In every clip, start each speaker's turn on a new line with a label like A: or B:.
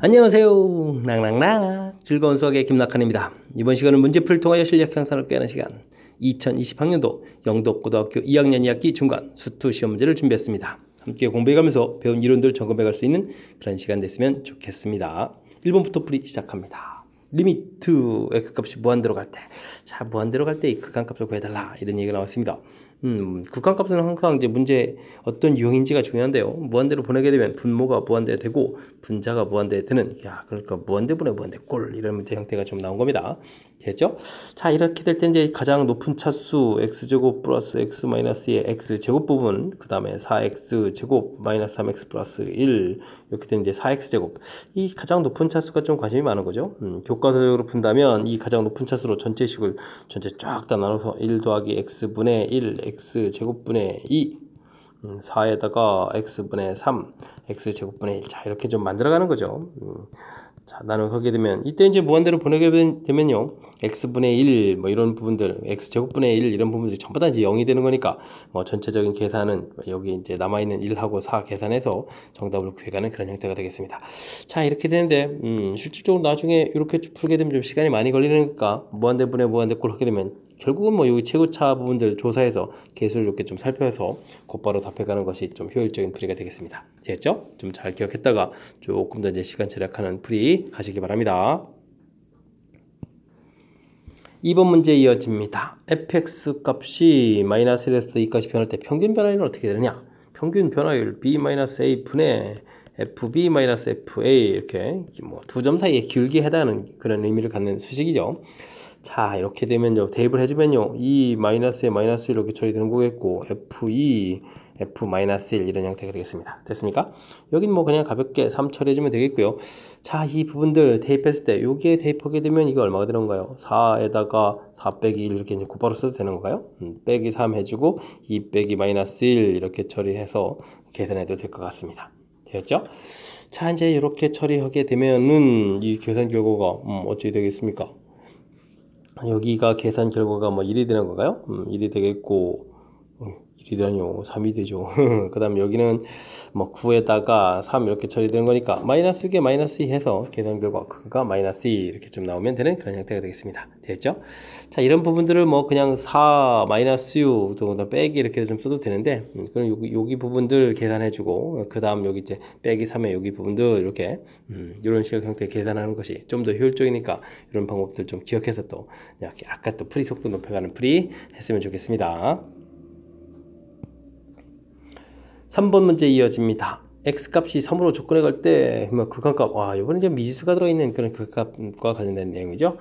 A: 안녕하세요. 낭낭낭 즐거운 수학의 김낙한입니다. 이번 시간은 문제풀이를 통하여 실력 향상을 꾀하는 시간 2020학년도 영덕고등학교 2학년 2학기 중간 수투 시험 문제를 준비했습니다. 함께 공부해가면서 배운 이론들 점검해갈 수 있는 그런 시간 됐으면 좋겠습니다. 1번부터 풀이 시작합니다. 리미트 x값이 무한대로 갈 때, 자 무한대로 갈 때 이 극한값을 구해달라 이런 얘기가 나왔습니다. 극한값은 항상 이제 문제 어떤 유형인지가 중요한데요. 무한대로 보내게 되면 분모가 무한대 되고 분자가 무한대 되는, 그러니까 무한대분의 무한대꼴 이런 문제 형태가 좀 나온 겁니다. 됐죠? 자, 이렇게 될 때 이제 가장 높은 차수 x제곱 플러스 x 마이너스의 x제곱 부분, 그 다음에 4x제곱 마이너스 3x 플러스 1 이렇게 되는 이제 4x제곱, 이 가장 높은 차수가 좀 관심이 많은 거죠. 교과서적으로 푼다면 이 가장 높은 차수로 전체식을 전체 쫙 다 나눠서 1 더하기 x분의 1 x제곱분의 2 4에다가 x분의 3 x제곱분의 1, 자 이렇게 좀 만들어가는 거죠. 자, 나누게 되면 이때 이제 무한대로 보내게 되면요, x분의 1 뭐 이런 부분들, x제곱분의 1 이런 부분들이 전부 다 이제 0이 되는 거니까 뭐 전체적인 계산은 여기 이제 남아있는 1하고 4 계산해서 정답을 구해가는 그런 형태가 되겠습니다. 자, 이렇게 되는데 실질적으로 나중에 이렇게 풀게 되면 좀 시간이 많이 걸리니까 무한대분의 무한대꼴 하게 되면 결국은 뭐 여기 최고차 부분들 조사해서 개수를 이렇게 좀 살펴서 곧바로 답해가는 것이 좀 효율적인 풀이가 되겠습니다. 됐죠? 좀 잘 기억했다가 조금 더 이제 시간 절약하는 풀이 하시기 바랍니다. 2번 문제 이어집니다. fx 값이 마이너스 1에서 2까지 변할 때 평균 변화율은 어떻게 되느냐? 평균 변화율 b-a 분의 fb-fa 이렇게 뭐 두 점 사이에 길게 해당하는 그런 의미를 갖는 수식이죠. 자, 이렇게 되면요, 대입을 해주면요, 이 마이너스에 마이너스 1 이렇게 처리되는 거겠고 f2 f-1 이런 형태가 되겠습니다. 됐습니까? 여긴 뭐 그냥 가볍게 3 처리해주면 되겠고요. 자, 이 부분들 대입했을 때 여기에 대입하게 되면 이거 얼마가 되는 건가요? 4에다가 4 빼기 1 이렇게 이제 곧바로 써도 되는 건가요? 빼기 3 해주고 2 빼기 마이너스 1 이렇게 처리해서 계산해도 될 것 같습니다. 되었죠? 자, 이제 이렇게 처리하게 되면은 이 계산 결과가 어떻게 되겠습니까? 여기가 계산 결과가 뭐 1이 되는 건가요? 1이 되겠고, 1이 되다니요, 3이 되죠. 그 다음 여기는 뭐 9에다가 3 이렇게 처리되는 거니까 마이너스 6에 마이너스 2 해서 계산 결과 크기가 마이너스 2 이렇게 좀 나오면 되는 그런 형태가 되겠습니다. 됐죠? 자, 이런 부분들을 뭐 그냥 4 마이너스 6 또 빼기 이렇게 좀 써도 되는데, 그럼 여기 부분들 계산해주고, 그 다음 여기 이제 빼기 3에 여기 부분들 이렇게 이런 식의 형태의 계산하는 것이 좀 더 효율적이니까 이런 방법들 좀 기억해서 또 아까 또 풀이 속도 높여가는 풀이 했으면 좋겠습니다. 3번 문제 이어집니다. x값이 3으로 접근해 갈 때 뭐 극한값, 이번에 이제 미지수가 들어있는 그런 극한값과 관련된 내용이죠.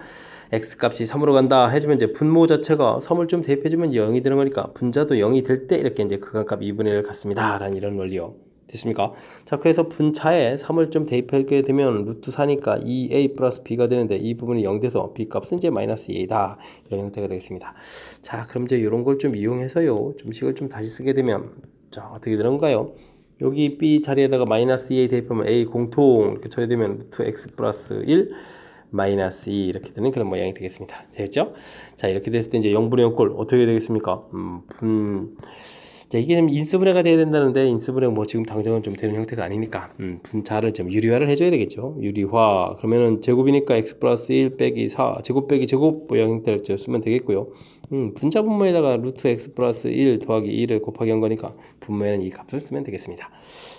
A: x값이 3으로 간다 해주면 이제 분모 자체가 3을 좀 대입해주면 0이 되는 거니까 분자도 0이 될 때 이렇게 이제 극한값 2분의 1을 갖습니다 라는 이런 원리요. 됐습니까? 자, 그래서 분차에 3을 좀 대입하게 되면 루트 4니까 2a 플러스 b가 되는데 이 부분이 0 돼서 b 값은 이제 마이너스 2a다 이런 형태가 되겠습니다. 자, 그럼 이제 이런 걸 좀 이용해서요, 좀 식을 좀 다시 쓰게 되면, 자, 어떻게 되는가요? 여기 b 자리에다가 마이너스 2a 대입하면 a 공통 이렇게 처리되면 루트 x 플러스 1 마이너스 2 이렇게 되는 그런 모양이 되겠습니다. 되겠죠? 자, 이렇게 됐을 때 이제 0분의 0꼴 어떻게 되겠습니까? 자, 이게 좀 인수분해가 돼야 된다는데 인수분해가 뭐 지금 당장은 좀 되는 형태가 아니니까 분자를 좀 유리화를 해줘야 되겠죠. 유리화 그러면은 제곱이니까 x 플러스 1 빼기 4 제곱 빼기 제곱 모양 형태를 쓰면 되겠고요. 분자 분모에다가 루트 x 플러스 1 더하기 2를 곱하기 한 거니까 분모에는 이 값을 쓰면 되겠습니다.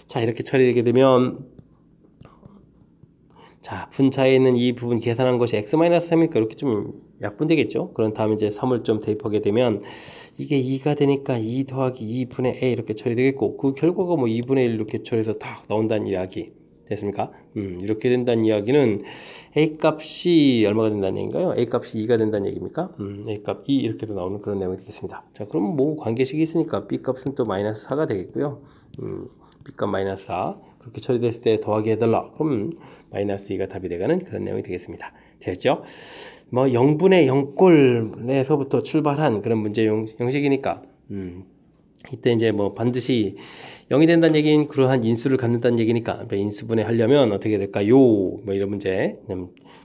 A: 자, 이렇게 처리되게 되면, 자, 분차에 있는 이 부분 계산한 것이 x-3이니까 이렇게 좀 약분되겠죠. 그런 다음에 이제 3을 좀 대입하게 되면 이게 2가 되니까 2 더하기 2분의 a 이렇게 처리되겠고, 그 결과가 뭐 2분의 1 이렇게 처리해서 딱 나온다는 이야기 됐습니까? 이렇게 된다는 이야기는 a 값이 얼마가 된다는 얘기인가요? a 값이 2가 된다는 얘기입니까? a 값 2 이렇게도 나오는 그런 내용이 되겠습니다. 자, 그럼 뭐 관계식이 있으니까 b 값은 또 마이너스 4가 되겠고요. b 값 마이너스 4 그렇게 처리됐을 때 더하기 해달라. 그럼 마이너스 2가 답이 되가는 그런 내용이 되겠습니다. 되었죠? 뭐 0분의 0꼴에서부터 출발한 그런 문제 형식이니까 이때 이제 뭐 반드시 0이 된다는 얘기는 그러한 인수를 갖는다는 얘기니까 인수분해 하려면 어떻게 될까요? 뭐 이런 문제,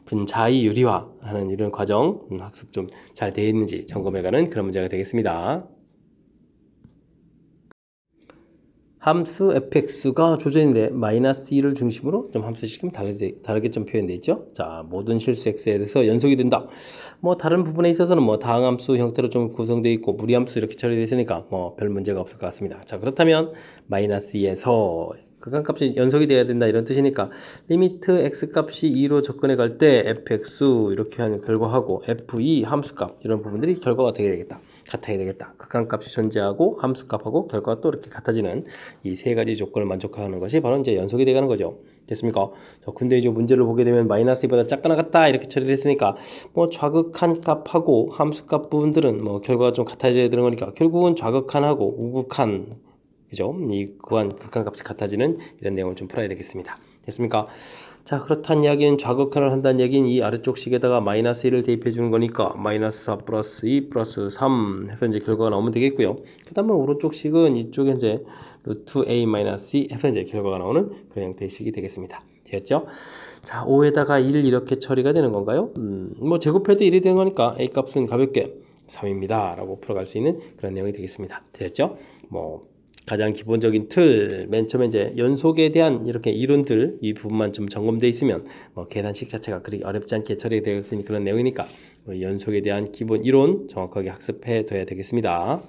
A: 분자의 유리화 하는 이런 과정 학습 좀 잘 되어 있는지 점검해가는 그런 문제가 되겠습니다. 함수 fx가 조전인데 마이너스 2를 중심으로 좀 함수식 좀 다르게 좀 표현되어 있죠. 자, 모든 실수 x에 대해서 연속이 된다. 뭐 다른 부분에 있어서는 뭐 다항함수 형태로 좀 구성되어 있고 무리함수 이렇게 처리되어 있으니까 뭐 별 문제가 없을 것 같습니다. 자, 그렇다면 마이너스 2에서 극한값이 연속이 돼야 된다 이런 뜻이니까 리미트 x값이 2로 접근해 갈 때 fx 이렇게 하는 결과하고 f2 함수값 이런 부분들이 결과가 되게 되겠다. 같아야 되겠다. 극한값이 존재하고 함수값하고 결과가 또 이렇게 같아지는 이 세 가지 조건을 만족하는 것이 바로 이제 연속이 되가는 거죠. 됐습니까? 자, 근데 이제 문제를 보게 되면 마이너스 2보다 작거나 같다 이렇게 처리됐으니까 뭐 좌극한 값하고 함수값 부분들은 뭐 결과가 좀 같아져야 되는 거니까 결국은 좌극한하고 우극한 그죠? 이 극한값이 같아지는 이런 내용을 좀 풀어야 되겠습니다. 됐습니까? 자, 그렇다는 이야기는 좌극한을 한다는 얘기는 이 아래쪽 식에다가 마이너스 1을 대입해 주는 거니까 마이너스 4 플러스 2 플러스 3 해서 이제 결과가 나오면 되겠고요. 그 다음에 오른쪽 식은 이쪽에 이제 루트 a 마이너스 2 해서 이제 결과가 나오는 그런 형태의 식이 되겠습니다. 되었죠? 자, 5에다가 1 이렇게 처리가 되는 건가요? 뭐 제곱해도 1이 되는 거니까 a 값은 가볍게 3입니다. 라고 풀어갈 수 있는 그런 내용이 되겠습니다. 되었죠? 뭐 가장 기본적인 틀, 맨 처음에 이제 연속에 대한 이렇게 이론들 이 부분만 좀 점검되어 있으면 뭐 계산식 자체가 그리 어렵지 않게 처리되어 있는 그런 내용이니까 뭐 연속에 대한 기본 이론 정확하게 학습해 둬야 되겠습니다.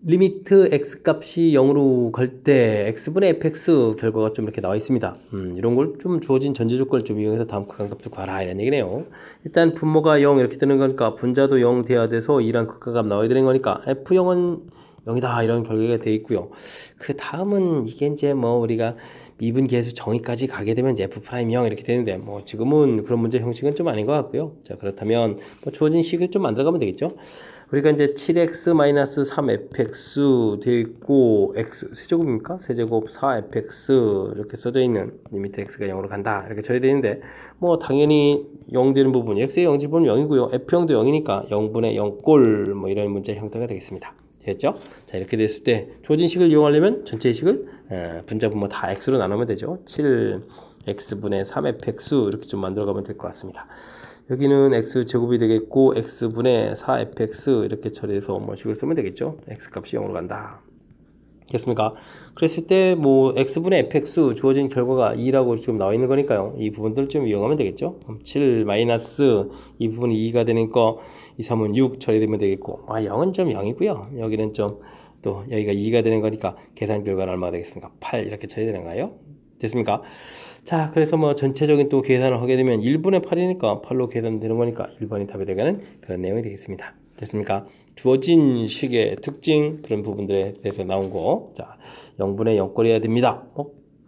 A: 리미트 x값이 0으로 갈 때 x분의 fx 결과가 좀 이렇게 나와 있습니다. 이런 걸 좀 주어진 전제 조건을 좀 이용해서 다음 극한값을 구하라 이런 얘기네요. 일단 분모가 0 이렇게 뜨는 거니까 분자도 0 돼야 돼서 2란 극한값 나와야 되는 거니까 f0은 0이다 이런 결과가 되어 있고요. 그 다음은 이게 이제 뭐 우리가 미분 계수 정의까지 가게 되면 이제 f'0 이렇게 되는데 뭐 지금은 그런 문제 형식은 좀 아닌 것 같고요. 자, 그렇다면 뭐 주어진 식을 좀 만들어가면 되겠죠. 우리가 이제 7x-3fx 되어 있고 x 세제곱입니까? 세제곱 4fx 이렇게 써져 있는 리미트 x가 0으로 간다 이렇게 처리되어 있는데 뭐 당연히 0 되는 부분이 x의 0지 보면 0이고요. f형도 0이니까 0분의 0꼴 뭐 이런 문제 형태가 되겠습니다. 됐죠? 자, 이렇게 됐을 때 주어진 식을 이용하려면 전체 식을 분자 분모 다 x로 나누면 되죠. 7x분의 3fx 이렇게 좀 만들어가면 될 것 같습니다. 여기는 x제곱이 되겠고 x분의 4fx 이렇게 처리해서 뭐 식을 쓰면 되겠죠. x값이 0으로 간다. 됐습니까? 그랬을 때 뭐 x분의 fx 주어진 결과가 2라고 지금 나와 있는 거니까요. 이 부분들 좀 이용하면 되겠죠. 그럼 7 마이너스 이 부분이 2가 되니까 2, 3은 6 처리되면 되겠고 0은 좀 0이고요. 여기는 좀 또 여기가 2가 되는 거니까 계산 결과는 얼마가 되겠습니까? 8 이렇게 처리되는가요? 됐습니까? 자, 그래서 뭐 전체적인 또 계산을 하게 되면 1분의 8이니까 8로 계산되는 거니까 1번이 답이 되가는 그런 내용이 되겠습니다. 됐습니까? 주어진 식의 특징 그런 부분들에 대해서 나온 거. 자, 0분의 0꼴이어야 됩니다.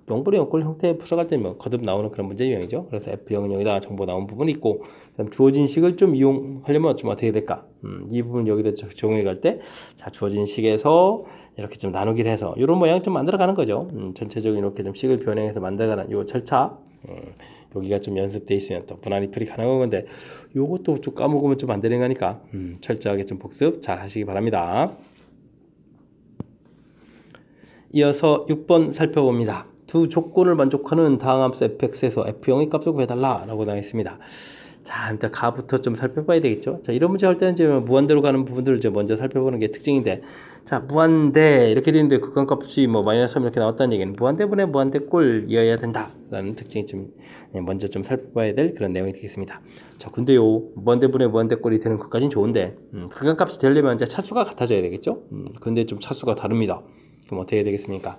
A: 0분의 0꼴 형태에 풀어갈 때는 뭐 거듭 나오는 그런 문제 유형이죠. 그래서 F0은 0이다 정보 나온 부분이 있고 그다음 주어진 식을 좀 이용하려면 좀 어떻게 될까? 이 부분 여기다 적용해 갈 때 자, 주어진 식에서 이렇게 좀 나누기를 해서 이런 모양 좀 만들어 가는 거죠. 전체적인 이렇게 좀 식을 변형해서 만들어가는 요 절차. 여기가 좀 연습돼 있으면 또 분할이 풀이 가능한 건데 요것도 좀 까먹으면 좀 안 되는 거니까 철저하게 좀 복습 잘 하시기 바랍니다. 이어서 6번 살펴봅니다. 두 조건을 만족하는 다항함수 fx에서 f0의 값을 구해달라 라고 나와 있습니다. 자, 일단 가부터 좀 살펴봐야 되겠죠. 자, 이런 문제 할 때는 이제 무한대로 가는 부분들을 이제 먼저 살펴보는 게 특징인데, 자, 무한대 이렇게 되는데 극한값이 뭐 마이너스 3 이렇게 나왔다는 얘기는 무한대분의 무한대꼴이어야 된다라는 특징이 좀 먼저 좀 살펴봐야 될 그런 내용이 되겠습니다. 자, 근데요, 무한대분의 무한대꼴이 되는 것까지는 좋은데 극한값이 되려면 이제 차수가 같아져야 되겠죠. 근데 좀 차수가 다릅니다. 그럼 어떻게 해야 되겠습니까?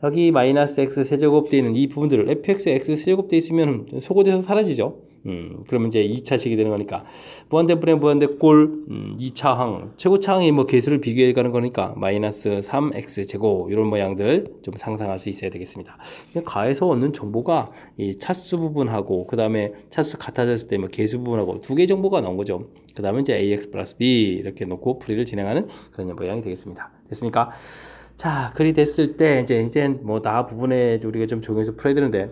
A: 여기 마이너스 x 세제곱 되어 있는 이 부분들을 fx x 세제곱 되어 있으면 소거돼서 사라지죠. 그러면 이제 2차식이 되는 거니까 무한대분의 무한대꼴 2차항 최고차항이 뭐 개수를 비교해 가는 거니까 마이너스 3x 제곱 이런 모양들 좀 상상할 수 있어야 되겠습니다. 가에서 얻는 정보가 이 차수 부분하고 그 다음에 차수 같아졌을 때 뭐 개수 부분하고 두 개의 정보가 나온 거죠. 그 다음에 이제 ax 플러스 b 이렇게 놓고 풀이를 진행하는 그런 모양이 되겠습니다. 됐습니까? 자, 그리 됐을 때 이제 뭐 나 부분에 우리가 좀 적용해서 풀어야 되는데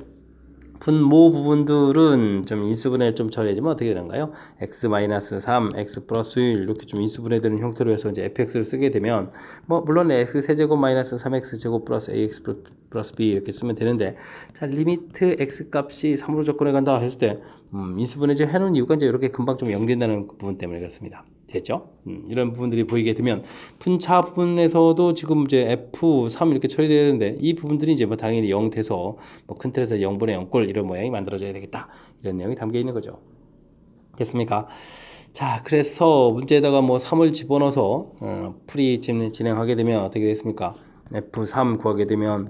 A: 분모 부분들은 좀 인수분해를 좀 처리해주면 어떻게 되는가요? x-3, x 플러스 1 이렇게 좀 인수분해되는 형태로 해서 이제 fx를 쓰게 되면 뭐 물론 x 세제곱 마이너스 3x 제곱 플러스 ax 플러스 b 이렇게 쓰면 되는데 자, 리미트 x 값이 3으로 접근해 간다 했을 때 인수분해 해놓은 이유가 이제 이렇게 금방 좀 0 된다는 그 부분 때문에 그렇습니다. 됐죠? 이런 부분들이 보이게 되면 분차 부분에서도 지금 이제 F3 이렇게 처리되어야 되는데 이 부분들이 이제 뭐 당연히 0 돼서 뭐 큰 틀에서 0분의 0꼴 이런 모양이 만들어져야 되겠다. 이런 내용이 담겨 있는 거죠. 됐습니까? 자, 그래서 문제에다가 뭐 3을 집어넣어서 풀이 진행하게 되면 어떻게 됐습니까? F3 구하게 되면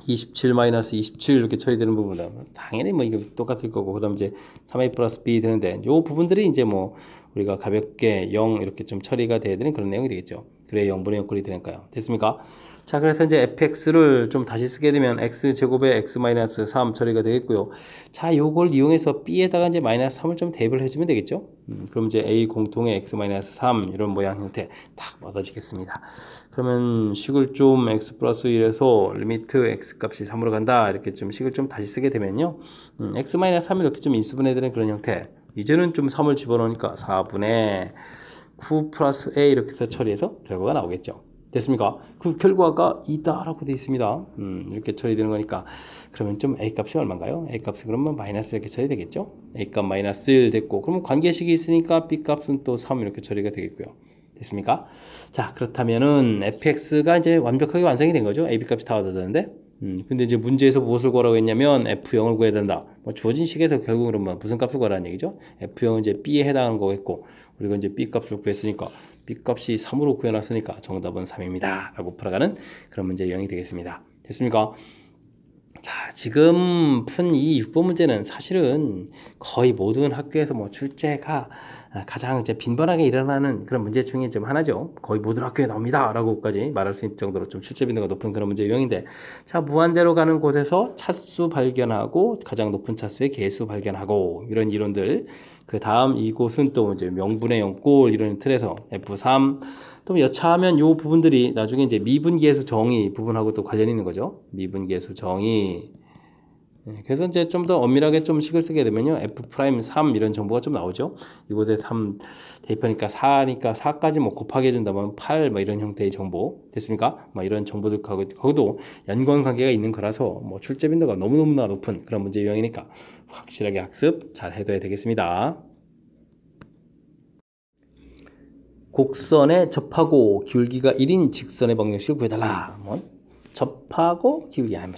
A: 27-27 이렇게 처리되는 부분은 당연히 뭐 이거 똑같을 거고, 그 다음 이제 3a 플러스 b 되는데 요 부분들이 이제 뭐 우리가 가볍게 0 이렇게 좀 처리가 돼야 되는 그런 내용이 되겠죠. 그래야 0분의 0꼴이 되니까요. 됐습니까? 자, 그래서 이제 fx를 좀 다시 쓰게 되면 x제곱에 x-3 처리가 되겠고요. 자, 요걸 이용해서 b에다가 이제 마이너스 3을 좀 대입을 해주면 되겠죠. 그럼 이제 a 공통의 x-3 이런 모양 형태 딱 얻어지겠습니다. 그러면 식을 좀 x 플러스 1에서 리미트 x 값이 3으로 간다 이렇게 좀 식을 좀 다시 쓰게 되면요, x-3 이렇게 좀 인수분해되는 그런 형태. 이제는 좀 3을 집어넣으니까 4분의 9 플러스 a 이렇게 해서 처리해서 결과가 나오겠죠. 됐습니까? 그 결과가 이다라고 되어 있습니다. 이렇게 처리되는 거니까 그러면 좀 a 값이 얼마인가요? a 값이 그러면 마이너스 이렇게 처리되겠죠. a 값 마이너스 1 됐고, 그러면 관계식이 있으니까 b 값은 또 3 이렇게 처리가 되겠고요. 됐습니까? 자, 그렇다면은 fx가 이제 완벽하게 완성이 된 거죠. a, b 값이 다 얻어졌는데, 근데 이제 문제에서 무엇을 구하라고 했냐면 f0을 구해야 된다. 뭐 주어진 식에서 결국은 뭐 무슨 값을 구하라는 얘기죠. f0은 이제 b에 해당하는 거겠고, 우리가 이제 b 값을 구했으니까 b 값이 3으로 구해놨으니까 정답은 3입니다 라고 풀어가는 그런 문제 유형이 되겠습니다. 됐습니까? 자, 지금 푼 이 6번 문제는 사실은 거의 모든 학교에서 뭐 출제가 가장 이제 빈번하게 일어나는 그런 문제 중에 좀 하나죠. 거의 모든 학교에 나옵니다 라고까지 말할 수 있을 정도로 좀 출제 빈도가 높은 그런 문제 유형인데, 자, 무한대로 가는 곳에서 차수 발견하고 가장 높은 차수의 개수 발견하고 이런 이론들, 그 다음 이곳은 또 이제 명분의 0꼴 이런 틀에서 F3, 또 여차하면 요 부분들이 나중에 이제 미분계수 정의 부분하고 또 관련이 있는 거죠. 미분계수 정의. 그래서 이제 좀 더 엄밀하게 좀 식을 쓰게 되면요, F'3 이런 정보가 좀 나오죠. 이곳에 3 대입하니까 4니까 4까지 뭐 곱하기 해준다면 8 뭐 이런 형태의 정보. 됐습니까? 뭐 이런 정보들하고 거기도 연관 관계가 있는 거라서 뭐 출제 빈도가 너무너무나 높은 그런 문제 유형이니까 확실하게 학습 잘 해둬야 되겠습니다. 곡선에 접하고 기울기가 1인 직선의 방정식을 구해달라. 뭐 접하고 기울기 하면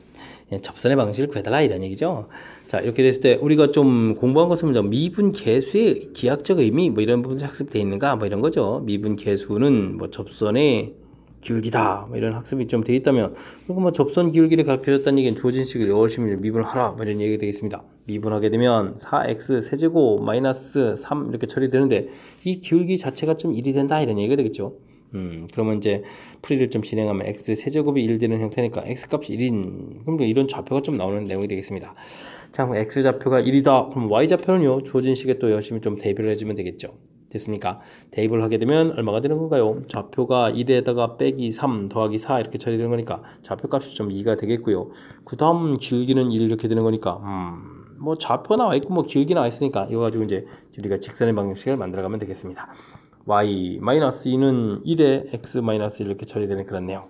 A: 접선의 방식을 구해달라 이런 얘기죠. 자, 이렇게 됐을 때 우리가 좀 공부한 것은 먼저 미분 계수의 기하학적 의미 뭐 이런 부분이 학습되어 있는가 뭐 이런 거죠. 미분 계수는 뭐 접선의 기울기다 뭐 이런 학습이 좀 되어 있다면, 그리고 뭐 접선 기울기를 가르쳐줬다는 얘기는 주어진 식을 열심히 미분을 하라 뭐 이런 얘기가 되겠습니다. 미분하게 되면 4x 세제곱 마이너스 3 이렇게 처리되는데 이 기울기 자체가 좀 1이 된다 이런 얘기가 되겠죠. 그러면 이제 풀이를 좀 진행하면 x 세제곱이 1 되는 형태니까 x 값이 1인, 그럼 이런 좌표가 좀 나오는 내용이 되겠습니다. 자, 그럼 x 좌표가 1이다. 그럼 y 좌표는요, 주어진 식에 또 열심히 좀 대입을 해주면 되겠죠. 됐습니까? 대입을 하게 되면 얼마가 되는 건가요? 좌표가 1에다가 빼기 3 더하기 4 이렇게 처리되는 거니까 좌표 값이 좀 2가 되겠고요. 그 다음 기울기는 1 이렇게 되는 거니까 뭐 좌표 나와 있고 뭐 기울기 나와 있으니까 이거 가지고 이제 우리가 직선의 방정식을 만들어가면 되겠습니다. y-2는 1에 x-1 이렇게 처리되는 그런 내용.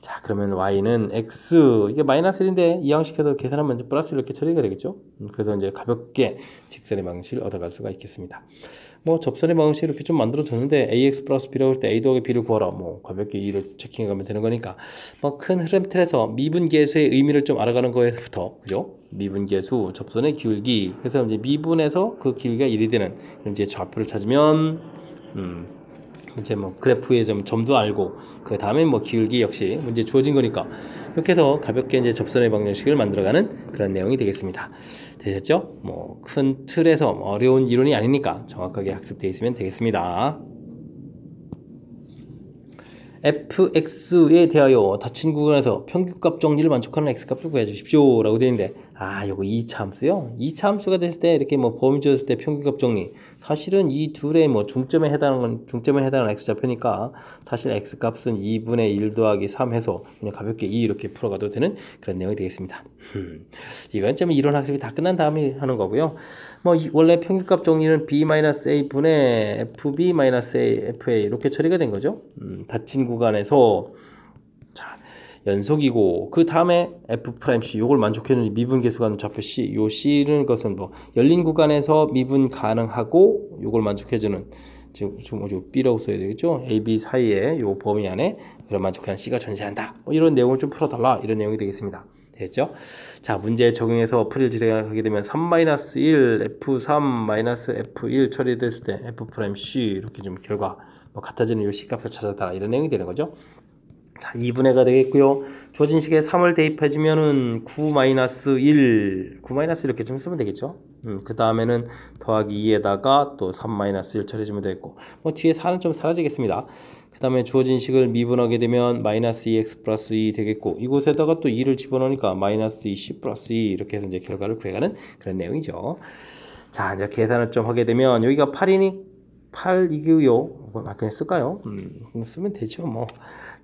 A: 자, 그러면 y는 x, 이게 마이너스 1인데 이항식해서 계산하면 이제 플러스 이렇게 처리가 되겠죠. 그래서 이제 가볍게 직선의 방식을 얻어갈 수가 있겠습니다. 뭐 접선의 방식 이렇게 좀 만들어줬는데 ax 플러스 b라고 할 때 a 더하기 b를 구하라, 뭐 가볍게 2를 체킹해가면 되는 거니까 뭐 큰 흐름 틀에서 미분계수의 의미를 좀 알아가는 거에부터, 그죠? 미분계수, 접선의 기울기, 그래서 이제 미분에서 그 길이가 1이 되는 이제 좌표를 찾으면 이제 뭐 그래프의 점도 알고, 그 다음에 뭐 기울기 역시 문제 주어진 거니까 이렇게 해서 가볍게 이제 접선의 방정식을 만들어가는 그런 내용이 되겠습니다. 되셨죠? 뭐 큰 틀에서 어려운 이론이 아니니까 정확하게 학습되어 있으면 되겠습니다. fx에 대하여 닫힌 구간에서 평균값 정리를 만족하는 x값을 구해 주십시오 라고 되어 있는데, 요거 2차 함수요. 2차 함수가 됐을 때 이렇게 뭐 범위 주었을 때 평균값 정리, 사실은 이 둘의 뭐 중점에 해당하는 x좌표니까 사실 x값은 2분의 1 더하기 3 해서 그냥 가볍게 2 이렇게 풀어가도 되는 그런 내용이 되겠습니다. 이건 좀 이론 학습이 다 끝난 다음에 하는 거고요. 뭐 원래 평균값 정리는 b-a 분의 fb-a fa 이렇게 처리가 된 거죠. 닫힌 구간에서 자, 연속이고, 그 다음에 f'c 요걸 만족해주는 미분계수가 좌표 c, 요 c는 것은 뭐 열린 구간에서 미분 가능하고 요걸 만족해주는 지금 B라고 써야 되겠죠? A, B 사이에 요 범위 안에 그런 만족하는 C가 존재한다. 뭐 이런 내용을 좀 풀어달라. 이런 내용이 되겠습니다. 됐죠? 자, 문제에 적용해서 풀이를 진행하게 되면 3-1, F3-F1 처리됐을 때 F'C 이렇게 좀 결과 뭐 같아지는 요 C값을 찾아달라. 이런 내용이 되는 거죠. 자, 2분의가 되겠고요. 주어진 식에 3을 대입해주면은 9-1, 9- 이렇게 좀 쓰면 되겠죠. 그 다음에는 더하기 2에다가 또 3-1 처리해주면 되겠고, 뭐 뒤에 4는 좀 사라지겠습니다. 그 다음에 주어진 식을 미분하게 되면 -2x 플러스 2 되겠고, 이곳에다가 또 2를 집어넣으니까 -2c 플러스 2 이렇게 해서 이제 결과를 구해가는 그런 내용이죠. 자, 이제 계산을 좀 하게 되면 여기가 8이니 8이고요. 그냥 쓸까요? 쓰면 되죠. 뭐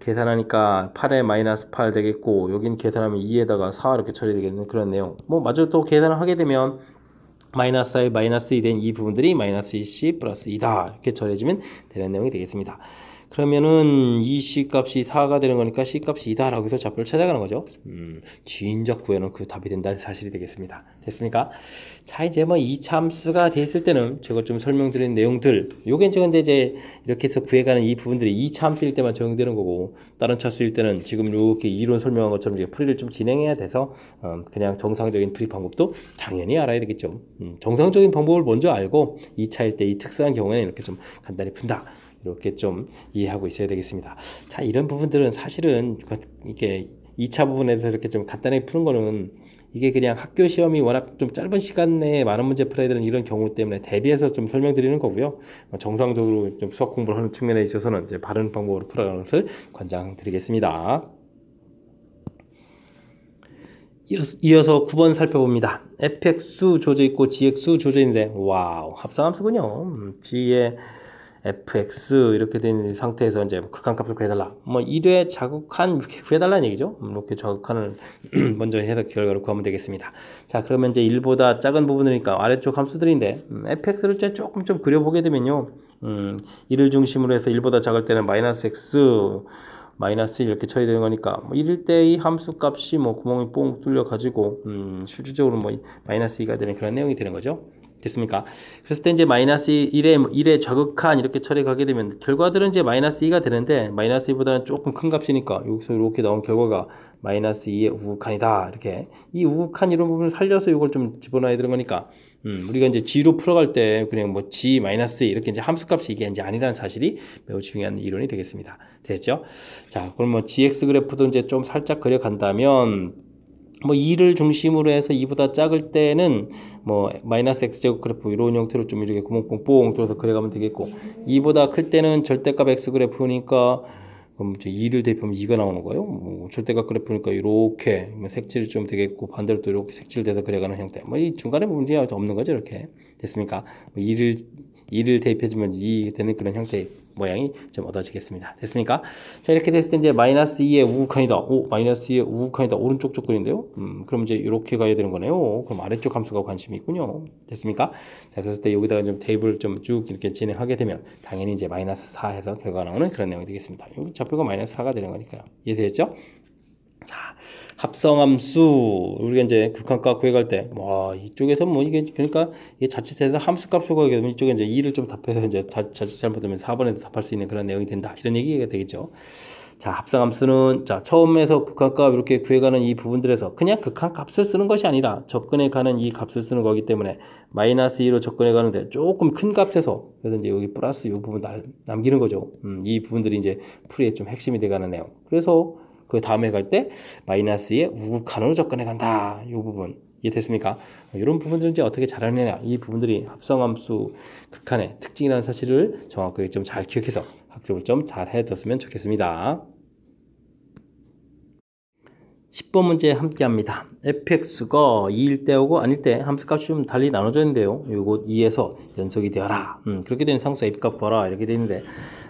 A: 계산하니까 8에 -8 되겠고, 여긴 계산하면 2에다가 4 이렇게 처리되겠는 그런 내용. 뭐 마저 또 계산을 하게 되면 -4에 -2 된 이 부분들이 -2c 플러스 2다 이렇게 처리해주면 되는 내용이 되겠습니다. 그러면은 이 C 값이 4가 되는 거니까 C 값이 2다 라고 해서 좌표를 찾아가는 거죠. 지인적 구현은 그 답이 된다는 사실이 되겠습니다. 됐습니까? 자, 이제 뭐 2차 함수가 됐을 때는 제가 좀 설명드린 내용들, 요게 이제 이렇게 해서 구해가는 이 부분들이 2차 함수일 때만 적용되는 거고, 다른 차수일 때는 지금 이렇게 이론 설명한 것처럼 이제 풀이를 좀 진행해야 돼서 그냥 정상적인 풀이 방법도 당연히 알아야 되겠죠. 정상적인 방법을 먼저 알고 2차일 때 이 특수한 경우에는 이렇게 좀 간단히 푼다. 이렇게 좀 이해하고 있어야 되겠습니다. 자, 이런 부분들은 사실은 이게 2차 부분에서 이렇게 좀 간단하게 푸는 거는 이게 그냥 학교 시험이 워낙 좀 짧은 시간 내에 많은 문제 풀어야 되는 이런 경우 때문에 대비해서 좀 설명드리는 거고요. 정상적으로 좀 수학 공부를 하는 측면에 있어서는 이제 바른 방법으로 풀어가는 것을 권장드리겠습니다. 이어서 9번 살펴봅니다. fx 주어져 있고 gx 주어져 있는데, 와우, 합성함수군요. g의 fx 이렇게 된 상태에서 이제 극한값을 구해달라. 뭐 1회 자극한 이렇게 구해달라는 얘기죠. 이렇게 자극한을 먼저 해서 결과를 구하면 되겠습니다. 자, 그러면 이제 1보다 작은 부분이니까 아래쪽 함수들인데, fx를 조금 좀 그려보게 되면요, 1을 중심으로 해서 1보다 작을 때는 -x 마이너스 이렇게 처리되는 거니까, 뭐 1일 때 이 함수 값이 뭐 구멍이 뽕 뚫려 가지고 실질적으로 뭐 -2가 되는 그런 내용이 되는 거죠. 됐습니까? 그랬을 때 이제 -1의 좌극한 이렇게 처리가게 되면 결과들은 이제 -2가 되는데, -2보다는 조금 큰 값이니까 여기서 이렇게 나온 결과가 -2의 우극한이다. 이렇게 이 우극한 이런 부분을 살려서 이걸 좀 집어넣어야 되는 거니까, 우리가 이제 g로 풀어갈 때 그냥 뭐 g 이렇게 이제 함수값이 이게 이제 아니라는 사실이 매우 중요한 이론이 되겠습니다. 됐죠? 자, 그럼 뭐 gx 그래프도 이제 좀 살짝 그려간다면, 뭐 2를 중심으로 해서 2보다 작을 때는 뭐 -x제곱 그래프 이런 형태로 좀 이렇게 구멍 뽕뽕 뚫어서 그려가면 되겠고, 2보다 클 때는 절대값 x 그래프니까 그럼 이제 2를 대입하면 2가 나오는 거예요. 뭐 절대값 그래프니까 이렇게 색칠이 좀 되겠고, 반대로 또 이렇게 색칠돼서 그려가는 형태. 뭐 이 중간에 문제가 없는 거죠. 이렇게 됐습니까? 뭐 2를 대입해주면 2 되는 그런 형태의 모양이 좀 얻어지겠습니다. 됐습니까? 자, 이렇게 됐을 때 이제 -2의 우극한이다. -2의 우극한이다. 오른쪽 조건인데요. 그럼 이제 이렇게 가야 되는 거네요. 그럼 아래쪽 함수가 관심이 있군요. 됐습니까? 자, 그랬을 때 여기다가 좀 테이블을 좀 쭉 이렇게 진행하게 되면 당연히 이제 -4 해서 결과가 나오는 그런 내용이 되겠습니다. 여기 좌표가 -4가 되는 거니까요. 이해되셨죠? 자, 합성함수 우리가 이제 극한값 구해갈 때, 와, 이쪽에서 뭐 이게 그러니까 이게 자칫해서 함수값을 구하게 되면 이쪽에 이제 2를 좀 답해서 이제 자칫 잘못하면 4번에도 답할 수 있는 그런 내용이 된다. 이런 얘기가 되겠죠. 자, 합성함수는 자, 처음에서 극한값 이렇게 구해가는 이 부분들에서 그냥 극한값을 쓰는 것이 아니라 접근해 가는 이 값을 쓰는 거기 때문에 -2로 접근해 가는데 조금 큰 값에서, 그래서 이제 여기 플러스 이 부분 남기는 거죠. 이 부분들이 이제 풀이의 좀 핵심이 돼가는 내용. 그래서 그 다음에 갈 때 -2의 우극한으로 접근해 간다. 이 부분 이해됐습니까? 이런 부분들은 이제 어떻게 잘하느냐, 이 부분들이 합성함수 극한의 특징이라는 사실을 정확하게 좀 잘 기억해서 학습을 좀 잘 해뒀으면 좋겠습니다. 10번 문제 함께 합니다. fx가 2일 때하고 아닐 때 함수값이 좀 달리 나눠져 있는데요. 요거 2에서 연속이 되어라. 그렇게 되는 상수 f값 봐라. 이렇게 되는데,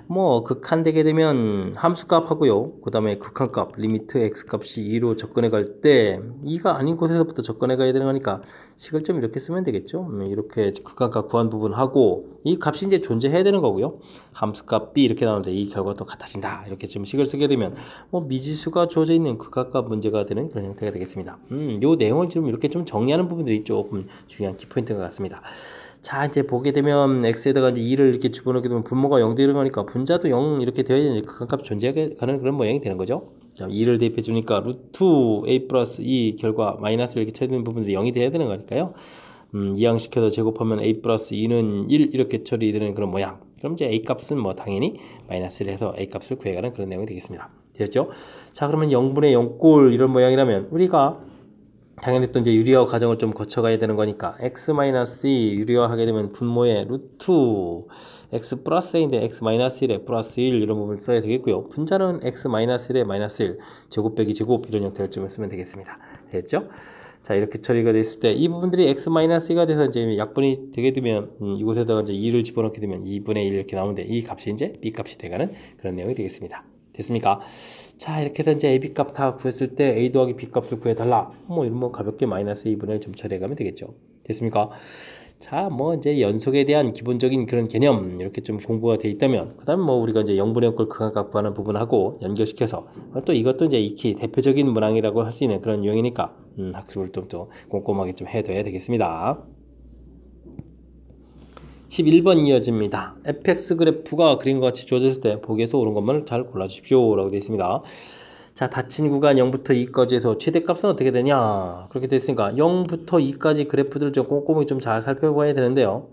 A: 뭐 극한 되게 되면 함수값 하고요. 그 다음에 극한값 리미트 x값이 2로 접근해 갈 때 2가 아닌 곳에서부터 접근해 가야 되는 거니까 식을 좀 이렇게 쓰면 되겠죠. 이렇게 극한값 구한 부분 하고, 이 값이 이제 존재해야 되는 거고요. 함수값 b 이렇게 나오는데 이 결과가 또 같아진다. 이렇게 지금 식을 쓰게 되면 뭐 미지수가 주어져 있는 극한값 문제가 되는 그런 형태가 되겠습니다. 요 내용을 지금 이렇게 좀 정리하는 부분들이 조금 중요한 키포인트인 것 같습니다. 자, 이제 보게 되면 x에다가 이제 2를 이렇게 집어넣게 되면 분모가 0 되는 거니까 분자도 0 이렇게 되어야 극한값 존재하게 가는 그런 모양이 되는 거죠. 자, 2를 대입해 주니까 루트 a 플러스 2 결과 마이너스를 이렇게 쳐야 되는 부분들이 0이 돼야 되는 거니까요. 이항시켜서 제곱하면 a 플러스 2는 1 이렇게 처리되는 그런 모양. 그럼 이제 a 값은 뭐 당연히 마이너스를 해서 a 값을 구해가는 그런 내용이 되겠습니다. 되었죠? 자, 그러면 0분의 0꼴 이런 모양이라면 우리가 당연히 또 이제 유리화 과정을 좀 거쳐가야 되는 거니까 x-2 유리화하게 되면 분모에 루트 x 플러스 a인데 x-1에 플러스 1 이런 부분을 써야 되겠고요. 분자는 x-1에 마이너스 1 제곱 빼기 제곱 이런 형태를 좀 쓰면 되겠습니다. 됐죠? 자, 이렇게 처리가 됐을 때 이 부분들이 x-2가 돼서 이제 약분이 되게 되면 이곳에다가 이제 2를 집어넣게 되면 2분의 1 이렇게 나오는데 이 값이 이제 b 값이 돼가는 그런 내용이 되겠습니다. 됐습니까? 자, 이렇게 해서 이제 AB 값 다 구했을 때 A 더하기 B 값을 구해달라. 뭐 이런 뭐 가볍게 마이너스 2분의 1 점 처리해가면 되겠죠. 됐습니까? 자, 뭐 이제 연속에 대한 기본적인 그런 개념 이렇게 좀 공부가 돼 있다면 그다음 뭐 우리가 이제 0분의 0꼴 극한값 구하는 부분하고 연결시켜서 또 이것도 이제 익히 대표적인 문항이라고 할 수 있는 그런 유형이니까 학습을 좀 더 꼼꼼하게 좀 해둬야 되겠습니다. 11번 이어집니다. fx 그래프가 그림과 같이 주어졌을 때 보기에서 옳은 것만 잘 골라주십시오 라고 되어 있습니다. 자, 닫힌 구간 0부터 2까지 해서 최대값은 어떻게 되냐 그렇게 되어 있으니까 0부터 2까지 그래프들을 좀 꼼꼼히 좀 잘 살펴봐야 되는데요.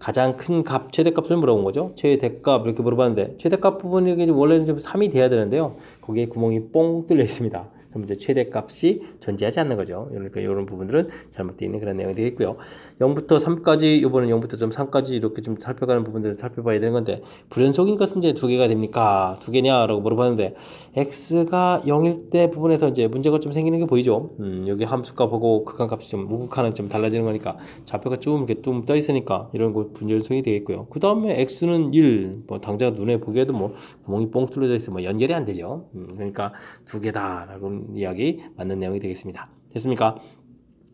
A: 가장 큰 값 최대값을 물어본 거죠. 최대값 이렇게 물어봤는데 최대값 부분이 원래는 좀 3이 돼야 되는데요. 거기에 구멍이 뽕 뚫려 있습니다. 그럼 이제 최대값이 존재하지 않는 거죠. 그러니까 이런 부분들은 잘못되어 있는 그런 내용이 되겠고요. 0부터 3까지, 이번엔 0부터 좀 3까지 이렇게 좀 살펴가는 부분들을 살펴봐야 되는 건데, 불연속인 것은 이제 두 개가 됩니까? 두 개냐라고 물어봤는데, x가 0일 때 부분에서 이제 문제가 좀 생기는 게 보이죠. 여기 함수값 보고 극한값이 좀 우극한은 좀 달라지는 거니까, 좌표가 좀 이렇게 좀 떠 있으니까 이런 거 분열성이 되겠고요. 그 다음에 x는 1, 뭐 당장 눈에 보기에도 뭐 구멍이 뽕 뚫려져 있어 뭐 연결이 안 되죠. 그러니까 두 개다라고 이야기 맞는 내용이 되겠습니다. 됐습니까?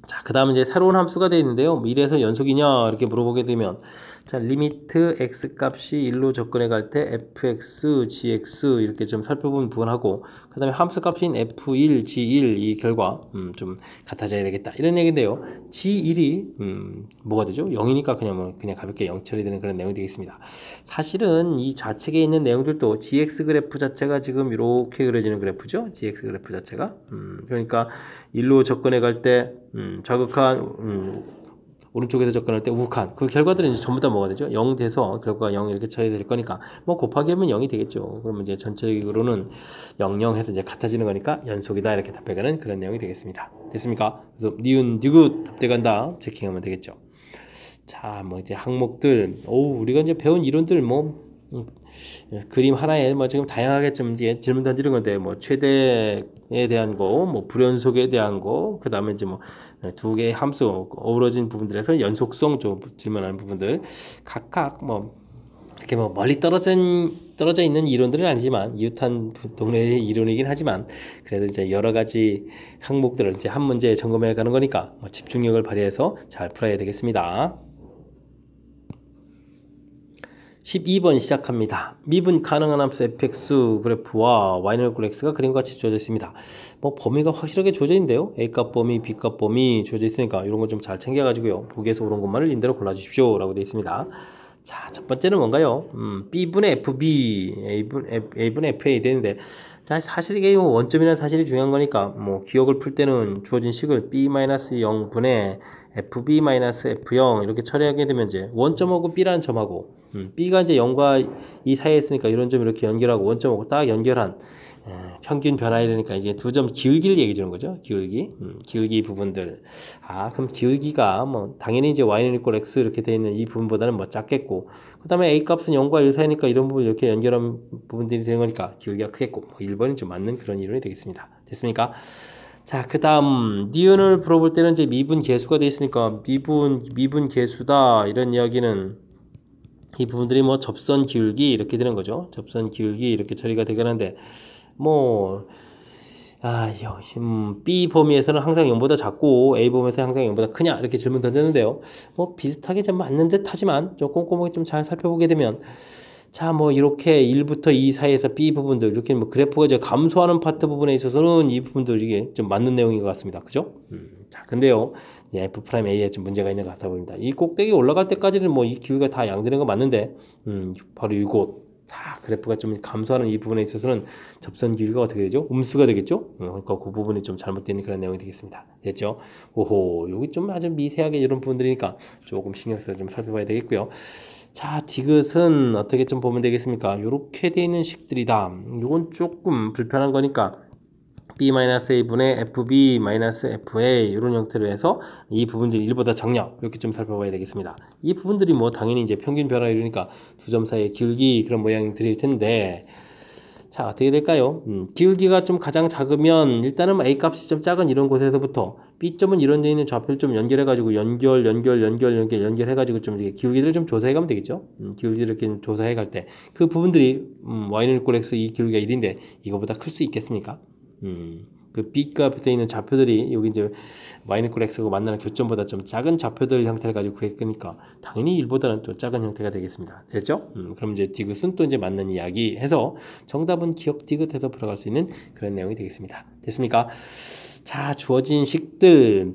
A: 자, 그 다음 이제 새로운 함수가 되어 있는데요. 1에서 연속이냐 이렇게 물어보게 되면 자, 리미트 x 값이 1로 접근해 갈 때 fx, gx 이렇게 좀 살펴보는 부분하고 그 다음에 함수 값인 f1, g1 이 결과 좀 같아져야 되겠다 이런 얘기인데요. g1이 뭐가 되죠? 0이니까 그냥 가볍게 0 처리되는 그런 내용이 되겠습니다. 사실은 이 좌측에 있는 내용들도 gx 그래프 자체가 지금 이렇게 그려지는 그래프죠. gx 그래프 자체가 그러니까 1로 접근해 갈 때 좌극한 오른쪽에서 접근할 때 우극한 그 결과들은 이제 전부 다 뭐가 되죠? 0 돼서 결과가 0 이렇게 처리될 거니까 뭐 곱하기 하면 0이 되겠죠. 그러면 이제 전체적으로는 0, 0 해서 이제 같아지는 거니까 연속이다 이렇게 답해가는 그런 내용이 되겠습니다. 됐습니까? 그래서 니은, 니귿 답돼간다 체킹하면 되겠죠. 자, 뭐 이제 항목들, 우리가 이제 배운 이론들 뭐 그림 하나에 뭐 지금 다양하게 좀 이제 질문 던지는 건데 뭐 최대에 대한 거, 뭐 불연속에 대한 거, 그 다음에 이제 뭐 두 개의 함수 어우러진 부분들에서 연속성 좀 질문하는 부분들 각각 뭐 이렇게 뭐 멀리 떨어져 있는 이론들은 아니지만 이웃한 동네의 이론이긴 하지만 그래도 이제 여러 가지 항목들을 이제 한 문제에 점검해 가는 거니까 뭐 집중력을 발휘해서 잘 풀어야 되겠습니다. 12번 시작합니다. 미분 가능한 함수 fx 그래프와 y는 x가 그림과 같이 주어져 있습니다. 뭐 범위가 확실하게 주어져 있는데요. a값 범위, b값 범위 주어져 있으니까 이런 거 좀 잘 챙겨가지고요. 보기에서 옳은 것만을 임대로 골라주십시오 라고 되어 있습니다. 자, 첫 번째는 뭔가요? b분의 fb, a분의 fa 되는데 사실 이게 원점이라는 사실이 중요한 거니까 뭐 기억을 풀 때는 주어진 식을 b-0분의 fb-f0 이렇게 처리하게 되면 이제 원점하고 b라는 점하고 b가 이제 0과 2 사이에 있으니까 이런 점 이렇게 연결하고 원점하고 딱 연결한 평균 변화이니까 이제 두 점 기울기를 얘기해 주는 거죠. 기울기 부분들. 그럼 기울기가 뭐 당연히 이제 y는 equal x 이렇게 되어 있는 이 부분보다는 뭐 작겠고 그 다음에 a 값은 0과 1 사이니까 이런 부분 이렇게 연결한 부분들이 되는 거니까 기울기가 크겠고 뭐 1번이 좀 맞는 그런 이론이 되겠습니다. 됐습니까? 자, 그 다음 니은을 풀어볼 때는 이제 미분 계수가 되어 있으니까 미분 계수다 이런 이야기는 이 부분들이 뭐 접선 기울기 이렇게 되는 거죠. 접선 기울기 이렇게 처리가 되겠는데 뭐 B 범위에서는 항상 0보다 작고 A 범위에서 항상 0보다 크냐 이렇게 질문 던졌는데요. 뭐 비슷하게 좀 맞는 듯 하지만 좀 꼼꼼하게 좀 잘 살펴보게 되면 자, 뭐 이렇게 1부터 2 사이에서 B 부분들 이렇게 뭐 그래프가 이제 감소하는 파트 부분에 있어서는 이 부분들 이게 좀 맞는 내용인 것 같습니다. 그죠? 자, 근데요. 이제 F'A에 좀 문제가 있는 것 같아 보입니다. 이 꼭대기 올라갈 때까지는 뭐 이 기울기가 다 양되는 거 맞는데 바로 이곳 자, 그래프가 좀 감소하는 이 부분에 있어서는 접선 기울기가 어떻게 되죠? 음수가 되겠죠? 그러니까 그 부분이 좀 잘못된 그런 내용이 되겠습니다. 됐죠? 오호, 여기 좀 아주 미세하게 이런 부분들이니까 조금 신경 써서 좀 살펴봐야 되겠고요. 자, 디귿은 어떻게 좀 보면 되겠습니까? 이렇게 되어 있는 식들이다. 이건 조금 불편한 거니까 B-A분의 FB-FA 이런 형태로 해서 이 부분들이 1보다 작냐 이렇게 좀 살펴봐야 되겠습니다. 이 부분들이 뭐 당연히 이제 평균 변화 이러니까 두 점 사이의 기울기 그런 모양들일 텐데 자, 어떻게 될까요? 기울기가 좀 가장 작으면 일단은 A 값이 좀 작은 이런 곳에서부터 B점은 이런 데 있는 좌표를 좀 연결해가지고 연결해가지고 좀 이렇게 기울기를 좀 조사해가면 되겠죠? 기울기를 이렇게 조사해갈 때 그 부분들이 Y는 equal X 이 기울기가 1인데 이거보다 클 수 있겠습니까? 그 B 값에 있는 좌표들이 여기 이제 Y는 equal X하고 만나는 교점보다 좀 작은 좌표들 형태를 가지고 구했으니까 당연히 1보다는 또 작은 형태가 되겠습니다. 됐죠? 그럼 이제 디귿은 또 이제 맞는 이야기 해서 정답은 기억 디귿해서 풀어갈 수 있는 그런 내용이 되겠습니다. 됐습니까? 자, 주어진 식들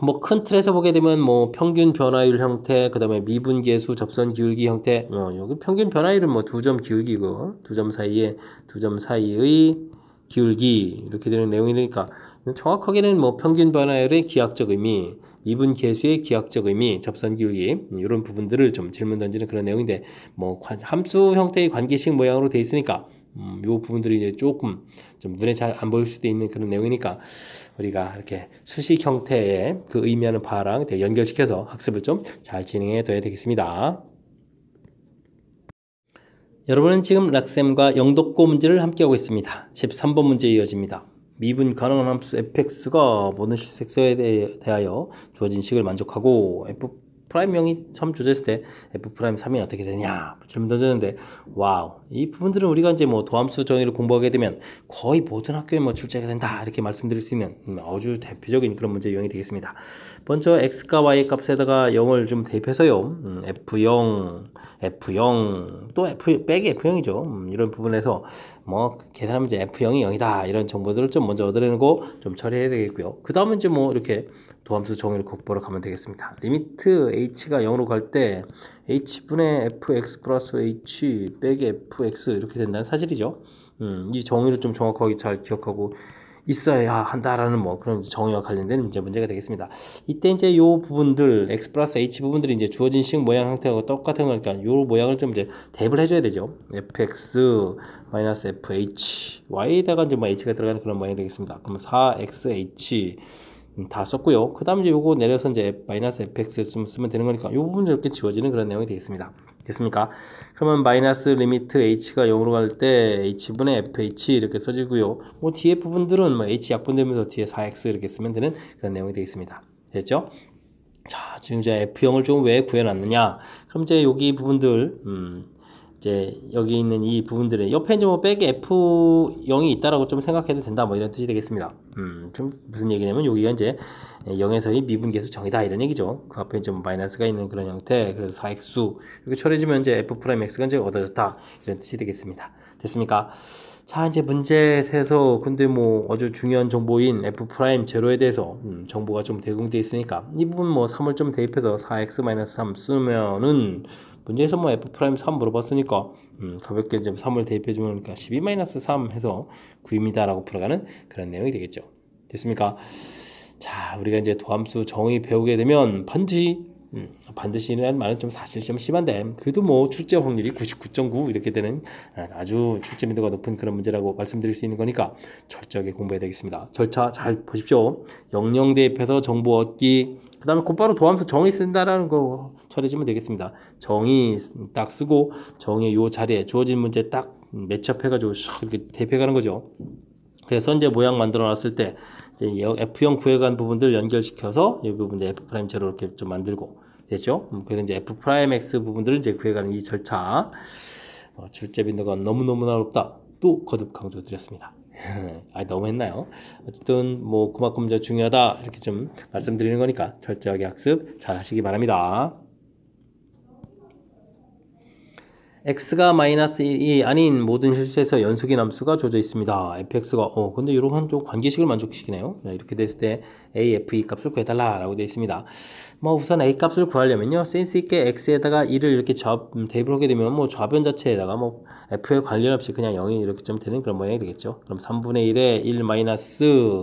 A: 뭐 큰 틀에서 보게 되면 뭐 평균 변화율 형태, 그 다음에 미분계수 접선 기울기 형태, 여기 평균 변화율은 뭐 두 점 기울기고 두 점 사이의 기울기 이렇게 되는 내용이니까 정확하게는 뭐 평균 변화율의 기하학적 의미, 미분계수의 기하학적 의미, 접선 기울기 이런 부분들을 좀 질문 던지는 그런 내용인데 뭐 함수 형태의 관계식 모양으로 돼 있으니까 요 부분들이 이제 조금 좀 눈에 잘 안 보일 수도 있는 그런 내용이니까 우리가 이렇게 수식 형태의 그 의미하는 바랑 연결시켜서 학습을 좀 잘 진행해 둬야 되겠습니다. 여러분은 지금 락쌤과 영독고 문제를 함께하고 있습니다. 13번 문제 이어집니다. 미분 가능한 함수 fx가 모든 실색서에 대하여 주어진 식을 만족하고 F'명이 3 주어졌을 때 F'3이 어떻게 되냐 질문 던졌는데 와우 이 부분들은 우리가 이제 뭐 도함수 정의를 공부하게 되면 거의 모든 학교에 뭐 출제가 된다 이렇게 말씀드릴 수 있는 아주 대표적인 그런 문제 유형이 되겠습니다. 먼저 x과 y 값에다가 0을 좀 대입해서요 F0 또 F 빼기 F0이죠. 이런 부분에서 뭐 계산하면 이제 F0이 0이다 이런 정보들을 좀 먼저 얻어내고 좀 처리해야 되겠고요. 그 다음은 이제 뭐 이렇게 도함수 정의를 보러 가면 되겠습니다. 리미트 h가 0으로 갈 때 h분의 fx 플러스 h 빼기 fx 이렇게 된다는 사실이죠. 이 정의를 좀 정확하게 잘 기억하고 있어야 한다라는 뭐 그런 정의와 관련된 이제 문제가 되겠습니다. 이때 이제 요 부분들 x 플러스 h 부분들이 이제 주어진 식 모양 형태하고 똑같은 거니까 요 모양을 좀 이제 대입을 해줘야 되죠. fx 마이너스 fh y에다가 이제 뭐 h가 들어가는 그런 모양이 되겠습니다. 그럼 4xh 다 썼고요. 그 다음 이제 요거 내려서 이제 마이너스 fx 쓰면 되는 거니까 요 부분 이렇게 지워지는 그런 내용이 되겠습니다. 됐습니까? 그러면 마이너스 리미트 h가 0으로 갈 때 h분의 fh 이렇게 써지고요. 뭐 뒤에 부분들은 뭐 h 약분되면서 뒤에 4x 이렇게 쓰면 되는 그런 내용이 되겠습니다. 됐죠? 자, 지금 이제 f0을 좀 왜 구해놨느냐? 그럼 이제 여기 부분들 이제 여기 있는 이 부분들에 옆에 이제 뭐 빼기 F0이 있다라고 좀 생각해도 된다 뭐 이런 뜻이 되겠습니다. 좀 무슨 얘기냐면 여기가 이제 0에서의 미분계수 정의다 이런 얘기죠. 그 앞에 좀 마이너스가 있는 그런 형태 그래서 4x수 이렇게 처리해주면 이제 F'X가 이제 얻어졌다 이런 뜻이 되겠습니다. 됐습니까? 자 이제 문제에서 근데 뭐 아주 중요한 정보인 F'0에 대해서 정보가 좀 제공되어 있으니까 이 부분 뭐 3을 좀 대입해서 4x-3 쓰면은 문제에서 뭐 F'3 물어봤으니까 가볍게 이제 3을 대입해주면 그러니까 12-3 해서 9입니다 라고 풀어가는 그런 내용이 되겠죠. 됐습니까? 자 우리가 이제 도함수 정의 배우게 되면 반드시라는 말은 좀 사실 좀 심한데 그래도 뭐 출제 확률이 99.9 이렇게 되는 아주 출제 민도가 높은 그런 문제라고 말씀드릴 수 있는 거니까 철저하게 공부해야 되겠습니다. 절차 잘 보십시오. 영영 대입해서 정보 얻기 그 다음에 곧바로 도함수 정의 쓴다라는 거 처리해주면 되겠습니다. 정의 딱 쓰고 정의 요 자리에 주어진 문제 딱 매치업해가지고 이렇게 대입해가는 거죠. 그래서 이제 모양 만들어 놨을 때 이제 F0 구해간 부분들 연결시켜서 이 부분 F'0로 이렇게 좀 만들고 됐죠? 그래서 이제 F'X 부분들을 이제 구해가는 이 절차 출제 빈도가 너무너무나 높다. 또 거듭 강조드렸습니다. 너무 했나요? 어쨌든 뭐 그만큼 중요하다 이렇게 좀 말씀드리는 거니까 철저하게 학습 잘 하시기 바랍니다. x가 마이너스 1이 아닌 모든 실수에서 연속인 함수가 주어져 있습니다. fx가 근데 이런 한 관계식을 만족시키네요. 이렇게 됐을 때 a, f, e 값을 구해달라 라고 되어 있습니다. 뭐 우선 a 값을 구하려면요 센스 있게 x에다가 2를 이렇게 대입을 하게 되면 뭐 좌변 자체에다가 뭐 f에 관련 없이 그냥 0이 이렇게 좀 되는 그런 모양이 되겠죠. 그럼 3분의 1에 1 마이너스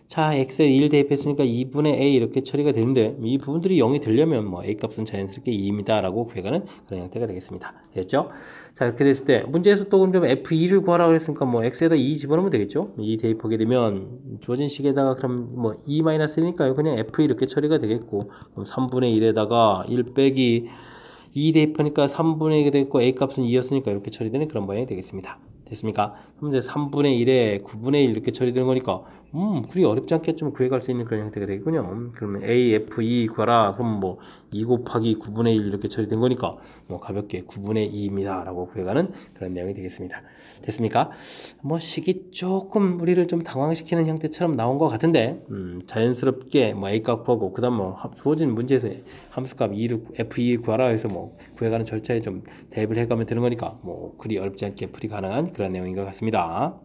A: 자, x에 1 대입했으니까 2분의 a 이렇게 처리가 되는데 이 부분들이 0이 되려면 뭐 a 값은 자연스럽게 2입니다 라고 구해가는 그런 형태가 되겠습니다. 됐죠? 자, 이렇게 됐을 때 문제에서 또 그럼 f2를 구하라고 했으니까 뭐 x에다 2 집어넣으면 되겠죠? 2 대입하게 되면 주어진 식에다가 그럼 뭐 2-1이니까요. 그냥 f 이렇게 처리가 되겠고 그럼 3분의 1에다가 1 빼기 2 대입하니까 3분의 1이 되겠고 a 값은 2였으니까 이렇게 처리되는 그런 모양이 되겠습니다. 됐습니까? 그럼 이제 3분의 1에 9분의 1 이렇게 처리되는 거니까 그리 어렵지 않게 좀 구해갈 수 있는 그런 형태가 되겠군요. 그러면 A, F, E 구하라. 그럼 뭐 2 곱하기 9분의 1 이렇게 처리된 거니까 뭐 가볍게 9분의 2입니다 라고 구해가는 그런 내용이 되겠습니다. 됐습니까? 뭐 식이 조금 우리를 좀 당황시키는 형태처럼 나온 것 같은데 자연스럽게 뭐 A 값 구하고 그 다음 뭐 주어진 문제에서 함수값 F2 구하라 해서 뭐 구해가는 절차에 좀 대입을 해가면 되는 거니까 뭐 그리 어렵지 않게 풀이 가능한 그런 내용인 것 같습니다.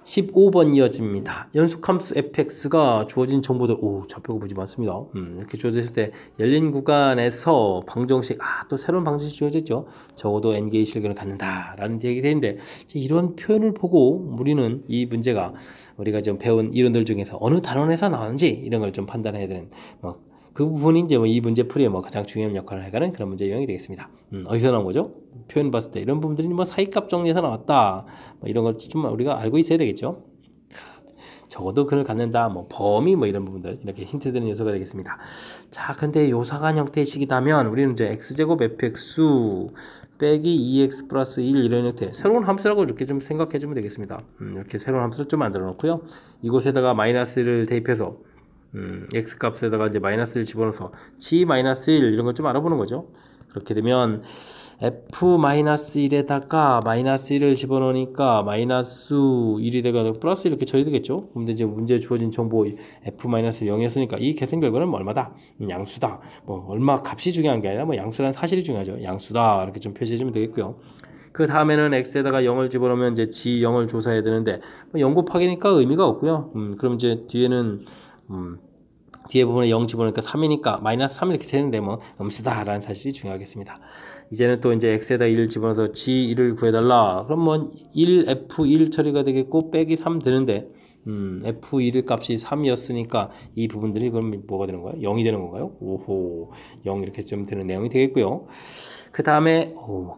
A: 15번 이어집니다. 연속함수 fx가 주어진 정보들 좌표가 보지 않습니다. 이렇게 주어졌을 때 열린 구간에서 방정식 또 새로운 방정식이 주어졌죠. 적어도 n개의 실근을 갖는다 라는 얘기가 되는데 이런 표현을 보고 우리는 이 문제가 우리가 좀 배운 이론들 중에서 어느 단원에서 나오는지 이런 걸 좀 판단해야 되는 그 부분이 이제 이 문제 풀이에 가장 중요한 역할을 해가는 그런 문제 유형이 되겠습니다. 어디서 나온 거죠? 표현 봤을 때 이런 부분들이 사이값 정리에서 나왔다. 이런 걸 좀 우리가 알고 있어야 되겠죠. 적어도 그를 갖는다. 범위 이런 부분들 이렇게 힌트되는 요소가 되겠습니다. 자, 근데 요상한 형태의 식이다면 우리는 이제 x제곱 fx 빼기 2x 플러스 1 이런 형태 새로운 함수라고 이렇게 좀 생각해 주면 되겠습니다. 이렇게 새로운 함수를 좀 만들어 놓고요. 이곳에다가 마이너스를 대입해서 x 값에다가 이제 마이너스를 집어넣어서 g 마이너스 1 이런 걸 좀 알아보는 거죠. 그렇게 되면 f-1에다가 마이너스 1을 집어넣으니까 마이너스 1이 되고 플러스 이렇게 처리되겠죠. 근데 이제 문제에 주어진 정보 f-0이었으니까 이 계산 결과는 얼마다? 양수다. 얼마 값이 중요한 게 아니라 양수라는 사실이 중요하죠. 양수다. 이렇게 좀 표시해주면 되겠고요. 그 다음에는 x에다가 0을 집어넣으면 이제 g 0을 조사해야 되는데 0 곱하기니까 의미가 없고요. 그럼 이제 뒤에는 뒤에 부분에 0 집어넣으니까 3이니까 마이너스 3 이렇게 되는데 음수다 라는 사실이 중요하겠습니다. 이제는 또 이제 x에다 1을 집어넣어서 g1을 구해달라. 그럼 1 f1 처리가 되겠고 빼기 3 되는데 f1의 값이 3이었으니까 이 부분들이 그럼 뭐가 되는 거예요? 0이 되는 건가요? 오호 0 이렇게 좀 되는 내용이 되겠고요. 그 다음에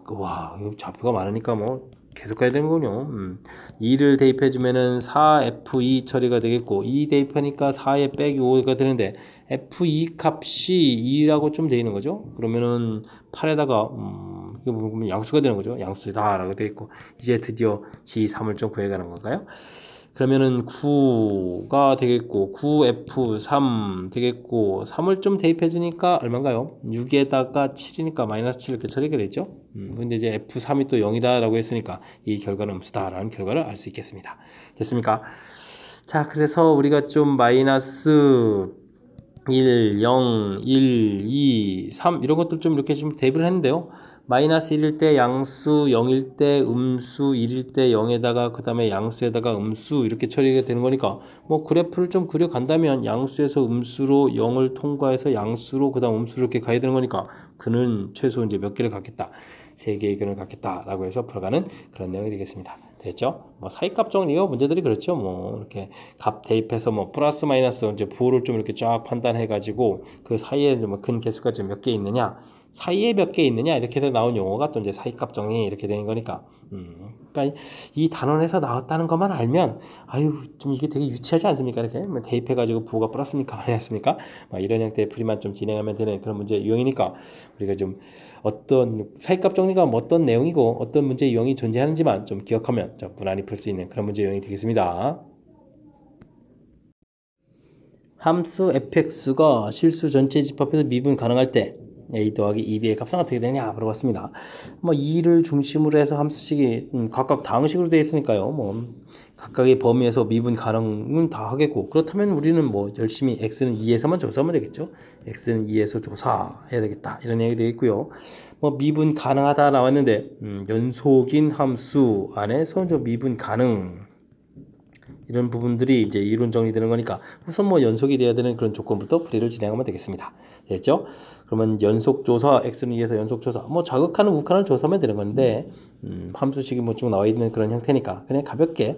A: 와 좌표가 많으니까 계속 가야 되는군요. 2를 대입해주면은 4f2 처리가 되겠고 2 대입하니까 4에 빼기 5가 되는데 f2 값이 2라고 좀 되어 있는 거죠. 그러면은 8에다가 이거 보면 양수가 되는 거죠. 양수다 라고 되어 있고 이제 드디어 g3을 좀 구해가는 건가요? 그러면은 9가 되겠고 9f3 되겠고 3을 좀 대입해 주니까 얼마인가요? 6에다가 7이니까 마이너스 7 이렇게 처리가 되죠. 근데 이제 f3이 또 0이다 라고 했으니까 이 결과는 음수다 라는 결과를 알 수 있겠습니다. 됐습니까? 자, 그래서 우리가 좀 마이너스 1, 0, 1, 2, 3 이런 것들 좀 이렇게 좀 대입을 했는데요. 마이너스 1일 때 양수, 0일 때 음수, 1일 때 0에다가 그 다음에 양수에다가 음수 이렇게 처리가 되는 거니까 그래프를 좀 그려간다면 양수에서 음수로 0을 통과해서 양수로 그 다음 음수로 이렇게 가야 되는 거니까 그는 최소 이제 몇 개를 갖겠다. 3개의 근을 갖겠다 라고 해서 풀어가는 그런 내용이 되겠습니다. 됐죠? 사이값 정리요 문제들이 그렇죠. 이렇게 값 대입해서 플러스 마이너스 이제 부호를 좀 이렇게 쫙 판단해 가지고 그 사이에 근 개수가 좀 몇 개 있느냐 사이에 몇 개 있느냐 이렇게 해서 나온 용어가 또 이제 사이값 정리 이렇게 되는 거니까 그러니까 이 단원에서 나왔다는 것만 알면 좀 이게 되게 유치하지 않습니까? 이렇게 대입해 가지고 부호가 플러스입니까 마이너스입니까? 이런 형태의 풀이만 좀 진행하면 되는 그런 문제 유형이니까 우리가 좀 어떤 사이값 정리가 어떤 내용이고 어떤 문제 유형이 존재하는지만 좀 기억하면 좀 무난히 풀 수 있는 그런 문제 유형이 되겠습니다. 함수 fx가 실수 전체 집합해서 미분 가능할 때 a 더하기 2b의 값은 어떻게 되느냐 물어봤습니다. 2를 중심으로 해서 함수식이 각각 다항식으로 되어 있으니까요. 각각의 범위에서 미분 가능은 다 하겠고, 그렇다면 우리는 뭐 열심히 x는 2에서만 조사하면 되겠죠. x는 2에서 조사해야 되겠다 이런 얘기 되겠고요. 뭐 미분 가능하다 나왔는데 연속인 함수 안에서 저 미분 가능 이런 부분들이 이제 이론 정리되는 거니까 우선 뭐 연속이 돼야 되는 그런 조건부터 풀이를 진행하면 되겠습니다. 됐죠? 그러면 연속 조사, x는 2에서 연속 조사, 뭐 자극하는 우칸을 조사하면 되는 건데 함수식이 뭐 쭉 나와 있는 그런 형태니까 그냥 가볍게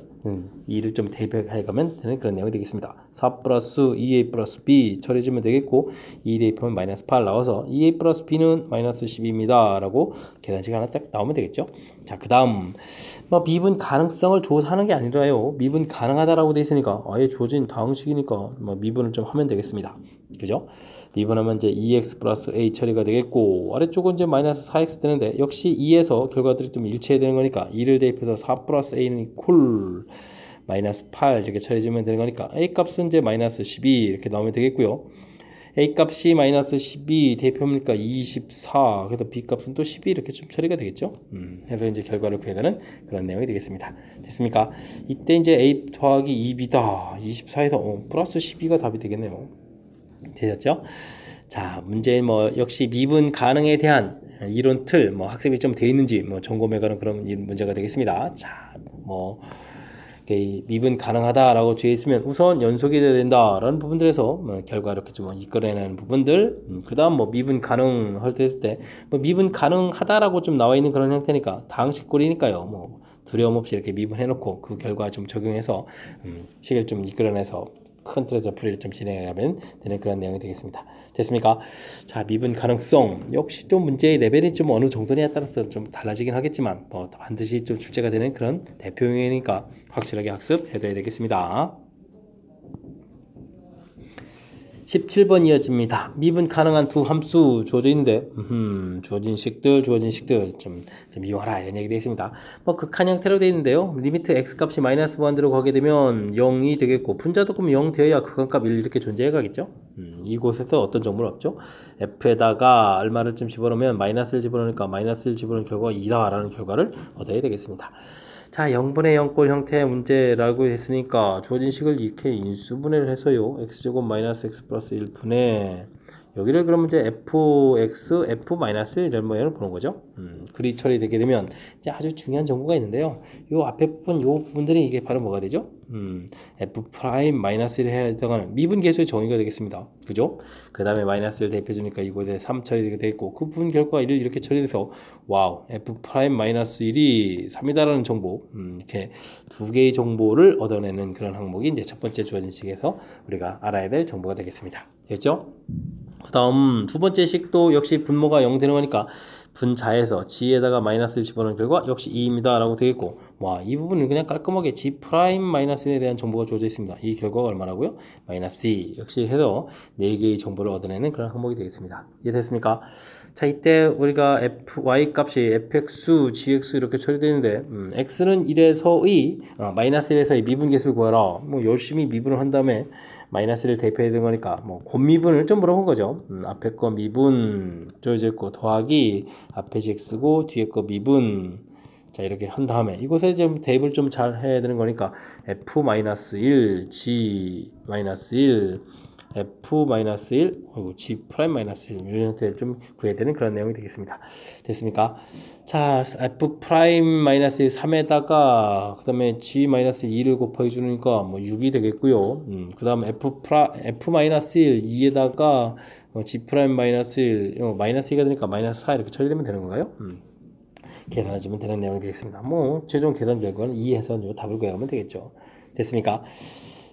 A: 2를 좀 대입해 가면 되는 그런 내용이 되겠습니다. 4 플러스 2a 플러스 b 처리해주면 되겠고 2 대입하면 마이너스 8 나와서 2a 플러스 b는 마이너스 12입니다 라고 계산식 하나 딱 나오면 되겠죠. 자, 그 다음 뭐 미분 가능성을 조사하는 게 아니라요, 미분 가능하다라고 돼 있으니까 아예 주어진 다항식이니까 뭐 미분을 좀 하면 되겠습니다. 그죠? 미분하면 이제 2x 플러스 a 처리가 되겠고 아래쪽은 이제 마이너스 4x 되는데 역시 2에서 결과들이 좀 일치해야 되는 거니까 2를 대입해서 4 플러스 a는 콜 마이너스 8 이렇게 처리해주면 되는 거니까 a 값은 이제 마이너스 12 이렇게 나오면 되겠고요. a 값이 마이너스 12 대입하니까 24 그래서 b 값은 또 12 이렇게 좀 처리가 되겠죠. 해서 이제 결과를 구해가는 그런 내용이 되겠습니다. 됐습니까? 이때 이제 a 더하기 2b다 24에서 플러스 12가 답이 되겠네요. 되셨죠? 자, 문제 뭐 역시 미분 가능에 대한 이론 틀 뭐 학습이 좀 되어 있는지 뭐 점검해 가는 그런 문제가 되겠습니다. 자, 뭐 미분 가능하다라고 되어 있으면 우선 연속이 돼야 된다라는 부분들에서 뭐 결과 이렇게 좀 이끌어내는 부분들, 그다음 뭐 미분 가능할 때 했을 때 뭐 미분 가능하다라고 좀 나와 있는 그런 형태니까 다항식꼴이니까요. 뭐 두려움 없이 이렇게 미분해 놓고 그 결과 좀 적용해서 식을 좀 이끌어내서 큰 틀에서 풀이를 좀 진행하면 되는 그런 내용이 되겠습니다. 됐습니까? 자, 미분 가능성 역시 또 문제의 레벨이 좀 어느 정도냐에 따라서 좀 달라지긴 하겠지만 뭐 반드시 좀 출제가 되는 그런 대표용이니까 확실하게 학습해둬야 되겠습니다. 17번 이어집니다. 미분 가능한 두 함수 주어져 있는데 주어진 식들 좀 이용하라 이런 얘기 되어 있습니다. 뭐 극한 형태로 되어 있는데요. 리미트 x 값이 마이너스 무한대로 가게 되면 0이 되겠고 분자도금 0 되어야 극한값 1 이렇게 존재해 가겠죠. 이곳에서 어떤 정보를 얻죠? f에다가 얼마를 좀 집어넣으면 마이너스를 집어넣으니까 마이너스를 집어넣은 결과가 2다 라는 결과를 얻어야 되겠습니다. 자, 0분의 0꼴 형태의 문제라고 했으니까 주어진 식을 이렇게 인수분해를 해서요. x제곱 마이너스 x 플러스 1분의 여기를 그러면 이제 fx, f-1 이런 모양을 보는 거죠. 그리 처리되게 되면 이제 아주 중요한 정보가 있는데요. 요 앞에 부분, 요 부분들이 이게 바로 뭐가 되죠? f'-1을 해야 해당하는 미분 계수의 정의가 되겠습니다. 그죠? 그 다음에 마이너스를 대입해주니까 이곳에 3 처리되게 되겠고 그 부분 결과가 1을 이렇게 처리돼서 와우, f'-1이 3이다라는 정보, 이렇게 두 개의 정보를 얻어내는 그런 항목이 이제 첫 번째 주어진 식에서 우리가 알아야 될 정보가 되겠습니다. 됐죠? 그 다음 두 번째 식도 역시 분모가 0 되는 거니까 분자에서 g에다가 마이너스를 집어넣은 결과 역시 2입니다 라고 되겠고, 와, 이 부분은 그냥 깔끔하게 g 프라임 마이너스에 대한 정보가 주어져 있습니다. 이 결과가 얼마라고요? 마이너스 2 역시 해서 4개의 정보를 얻어내는 그런 항목이 되겠습니다. 이해됐습니까? 자, 이때 우리가 y 값이 fx, gx 이렇게 처리되는데 x는 1에서의 마이너스 1에서의 미분계수를 구하라. 뭐 열심히 미분을 한 다음에 마이너스를 대입해야 되는 거니까 뭐 곱미분을 좀 물어본 거죠. 앞에 거 미분 저기 있고 더하기 앞에 x고 뒤에 거 미분. 자, 이렇게 한 다음에 이곳에 좀 대입을 좀 잘 해야 되는 거니까 f-1 g-1 f-1 g'-1 이런 형태를 좀 구해야 되는 그런 내용이 되겠습니다. 됐습니까? 자, f'-1 3에다가 그 다음에 g-2를 곱해 주니까 뭐 6이 되겠고요. 그 다음 f-1 2에다가 g'-1 마이너스 2가 되니까 마이너스 4 이렇게 처리되면 되는 건가요? 계산하시면 되는 내용이 되겠습니다. 뭐 최종 계산 결과는 2해서 답을 구해가면 되겠죠. 됐습니까?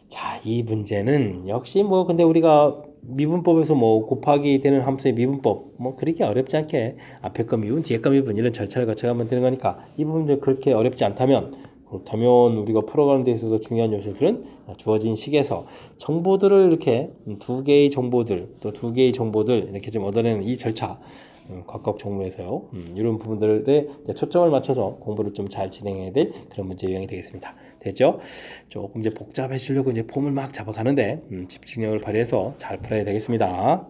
A: 자, 이 문제는 역시 뭐 근데 우리가 미분법에서 뭐 곱하기 되는 함수의 미분법 뭐 그렇게 어렵지 않게 앞에 거 미분 뒤에 거 미분 이런 절차를 거쳐가면 되는 거니까 이 부분도 그렇게 어렵지 않다면, 그렇다면 우리가 풀어가는 데 있어서 중요한 요소들은 주어진 식에서 정보들을 이렇게 두 개의 정보들 또 두 개의 정보들 이렇게 좀 얻어내는 이 절차, 각각 정보에서요. 이런 부분들에 초점을 맞춰서 공부를 좀 잘 진행해야 될 그런 문제 유형이 되겠습니다. 됐죠? 조금 이제 복잡해지려고 이제 폼을 막 잡아가는데 집중력을 발휘해서 잘 풀어야 되겠습니다.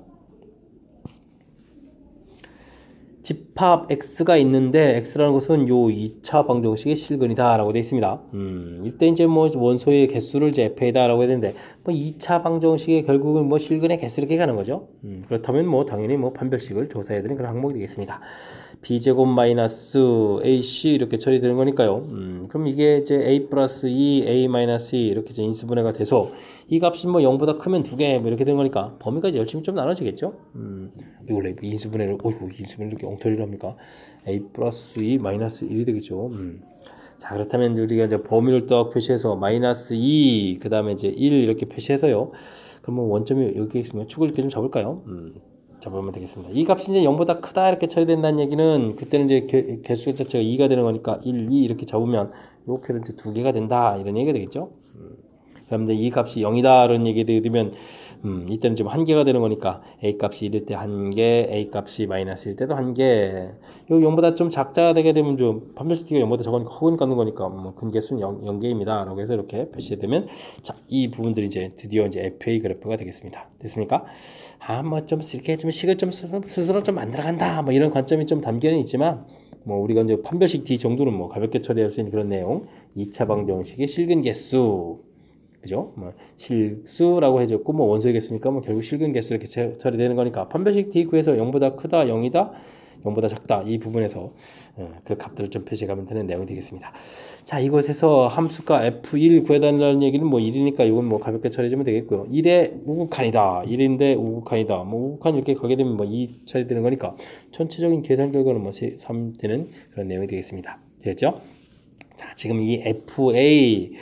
A: 집합 x가 있는데 x라는 것은 요 2차 방정식의 실근이다 라고 되어 있습니다. 이때 이제 뭐 원소의 개수를 이제 f다 라고 해야 되는데 뭐 2차 방정식의 결국은 뭐 실근의 개수 이렇게 가는 거죠. 그렇다면 뭐 당연히 뭐 판별식을 조사해야 되는 그런 항목이 되겠습니다. b제곱 마이너스 ac 이렇게 처리되는 거니까요. 그럼 이게 이제 a 플러스 2 a 마이너스 2 이렇게 이제 인수분해가 돼서 이 값이 뭐 0보다 크면 2개 뭐 이렇게 되는 거니까 범위가 이제 열심히 좀 나눠지겠죠. 이거 원래 인수분해를 인수분해를 이렇게 엉터리로 합니까? a 플러스 2 마이너스 1이 되겠죠. 자, 그렇다면 우리가 이제 범위를 딱 표시해서 마이너스 2 그 다음에 이제 1 이렇게 표시해서요. 그러면 원점이 여기 있으면 축을 이렇게 좀 잡을까요? 잡으면 되겠습니다. 이 값이 이제 0보다 크다 이렇게 처리된다는 얘기는 그때는 이제 개수 자체가 2가 되는 거니까 1, 2 이렇게 잡으면 이렇게 이제 2개가 된다 이런 얘기가 되겠죠. 그럼 이제 이 값이 0이다 이런 얘기 되면 이때는 지금 1개가 되는 거니까 a 값이 1일 때 1개, a 값이 마이너스일 때도 1개. 이 0보다 좀 작자 되게 되면 좀 판별식이 0보다 적으니까 혹은 갖는 거니까 뭐 근개수는 0개입니다 라고 해서 이렇게 표시되면 자, 이 부분들이 이제 드디어 이제 FA 그래프가 되겠습니다. 됐습니까? 뭐 좀 이렇게 좀 식을 좀 스스로 좀 만들어간다 뭐 이런 관점이 좀 담겨는 있지만 뭐 우리가 이제 판별식 D 정도는 뭐 가볍게 처리할 수 있는 그런 내용. 2차 방정식의 실근 개수, 그죠? 뭐 실수라고 해줬고 뭐 원소의 개수니까 뭐 결국 실근 개수 이렇게 처리되는 거니까 판별식 D 구에서 0보다 크다, 0이다, 0보다 작다 이 부분에서 그 값들을 좀 표시해가면 되는 내용이 되겠습니다. 자, 이곳에서 함수가 F1 구해달라는 얘기는 뭐 1이니까 이건 뭐 가볍게 처리해주면 되겠고요. 1의 우극한이다. 1인데 우극한이다. 뭐 우극한 이렇게 가게 되면 뭐 2 처리되는 거니까 전체적인 계산 결과는 뭐 3 되는 그런 내용이 되겠습니다. 됐죠? 자, 지금 이 FA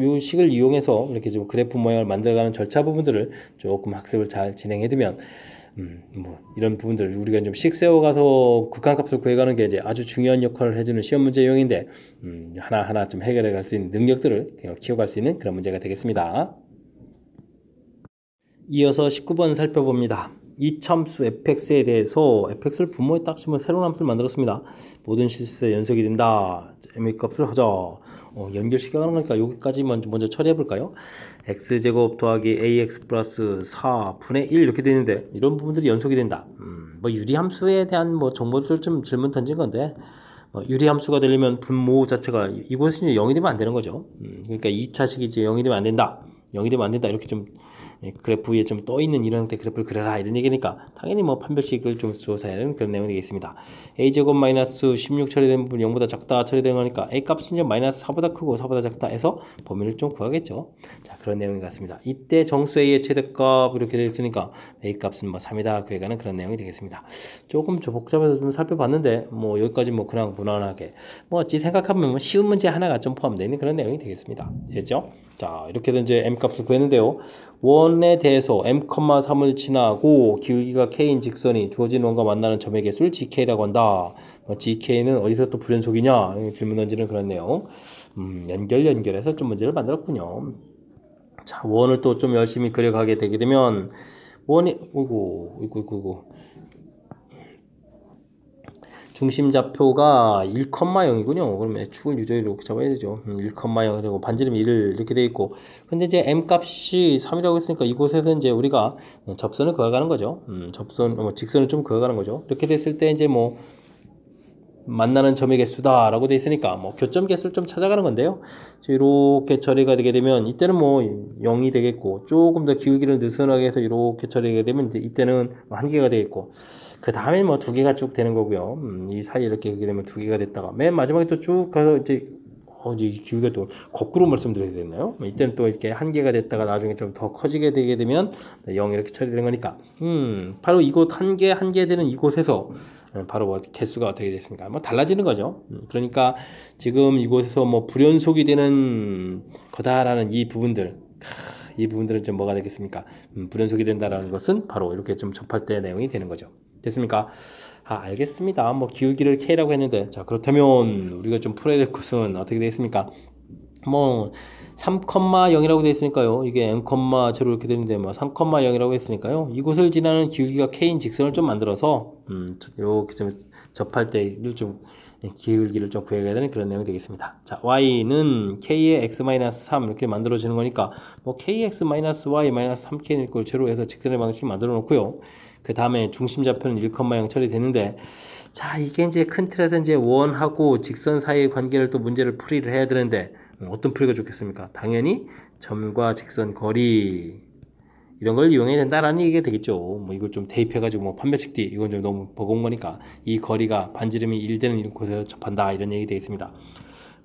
A: 요 식을 이용해서 이렇게 좀 그래프 모양을 만들어가는 절차 부분들을 조금 학습을 잘 진행해두면 뭐 이런 부분들 우리가 좀 식 세워가서 극한값을 구해가는 게 이제 아주 중요한 역할을 해주는 시험 문제 유형인데 하나하나 좀 해결해 갈 수 있는 능력들을 키워갈 수 있는 그런 문제가 되겠습니다. 이어서 19번 살펴봅니다. 이참수 fx에 대해서 fx를 분모에 딱 치면 새로운 함수를 만들었습니다. 모든 실수의 연속이 된다. m값을 하자. 연결시켜가는 거니까 여기까지 먼저 처리해 볼까요? x제곱 더하기 ax 플러스 4분의 1 이렇게 되는데 이런 부분들이 연속이 된다. 뭐 유리함수에 대한 뭐 정보를 좀 질문 던진 건데 유리함수가 되려면 분모 자체가 이곳은 0이 되면 안 되는 거죠. 그러니까 2차식이 이제 0이 되면 안 된다. 0이 되면 안 된다. 이렇게 좀 그래프 위에 좀 떠있는 이런 형태의 그래프를 그려라 이런 얘기니까 당연히 뭐 판별식을 좀 조사해야 하는 그런 내용이 되겠습니다. a제곱 마이너스 16 처리된 부분 0보다 작다 처리된 거니까 a 값이 이제 마이너스 4보다 크고 4보다 작다 해서 범위를 좀 구하겠죠. 자, 그런 내용인 것 같습니다. 이때 정수 a의 최대값 이렇게 되어 있으니까 a 값은 뭐 3이다 구해가는 그런 내용이 되겠습니다. 조금 복잡해서 좀 살펴봤는데 뭐 여기까지 뭐 그냥 무난하게 뭐 어찌 생각하면 뭐 쉬운 문제 하나가 좀 포함되어 있는 그런 내용이 되겠습니다. 됐죠? 자, 이렇게 해서 이제 m값을 구했는데요. 원에 대해서 m,3을 지나고 기울기가 k인 직선이 주어진 원과 만나는 점의 개수를 gk라고 한다. gk는 어디서 또 불연속이냐 질문 던지는 그런 내용. 연결해서 좀 문제를 만들었군요. 자, 원을 또 좀 열심히 그려가게 되게 되면 원이 중심 좌표가 1,0이군요. 그러면 축을 유도히 이렇게 잡아야 되죠. 1,0 되고 반지름 1 이렇게 돼 있고. 근데 이제 m 값이 3이라고 했으니까 이곳에서 이제 우리가 접선을 그어가는 거죠. 직선을 좀 그어가는 거죠. 이렇게 됐을 때 이제 뭐 만나는 점의 개수다라고 돼 있으니까 뭐 교점 개수를 좀 찾아가는 건데요. 이렇게 처리가 되게 되면 이때는 뭐 0이 되겠고 조금 더 기울기를 느슨하게 해서 이렇게 처리가 되면 이때는 1개가 되겠고 그 다음에 뭐 2개가 쭉 되는 거고요. 이 사이 이렇게 하게 되면 2개가 됐다가 맨 마지막에 또 쭉 가서 이제 기울기가 또 거꾸로 말씀드려야 되나요? 이때는 또 이렇게 1개가 됐다가 나중에 좀 더 커지게 되게 되면 0 이렇게 처리되는 거니까 바로 이곳 1개 되는 이곳에서 바로 뭐 개수가 어떻게 됐습니까? 뭐 달라지는 거죠. 그러니까 지금 이곳에서 뭐 불연속이 되는 거다라는 이 부분들은 좀 뭐가 되겠습니까? 불연속이 된다라는 것은 바로 이렇게 좀 접할 때 내용이 되는 거죠. 됐습니까? 알겠습니다. 뭐 기울기를 k라고 했는데 자, 그렇다면 우리가 좀 풀어야 될 것은 어떻게 되겠습니까? 뭐 3,0이라고 되어 있으니까요. 이게 m,0 이렇게 되는데 뭐 3,0이라고 했으니까요. 이곳을 지나는 기울기가 k인 직선을 좀 만들어서 이렇게 좀 접할 때를 좀 기울기를 좀 구해야 되는 그런 내용이 되겠습니다. 자, y는 k의 x-3 이렇게 만들어지는 거니까 뭐 kx-y-3k는 이꼴 제로 해서 직선의 방식 만들어 놓고요. 그 다음에 중심 좌표는 1,0 처리되는데, 자, 이게 이제 큰 틀에서 이제 원하고 직선 사이의 관계를 또 문제를 풀이를 해야 되는데, 어떤 풀이가 좋겠습니까? 당연히 점과 직선 거리 이런 걸 이용해야 된다라는 얘기가 되겠죠. 뭐 이걸 좀 대입해가지고 뭐 판별식 D 이건 좀 너무 버거운 거니까 이 거리가 반지름이 1되는 이런 곳에서 접한다 이런 얘기 되겠습니다.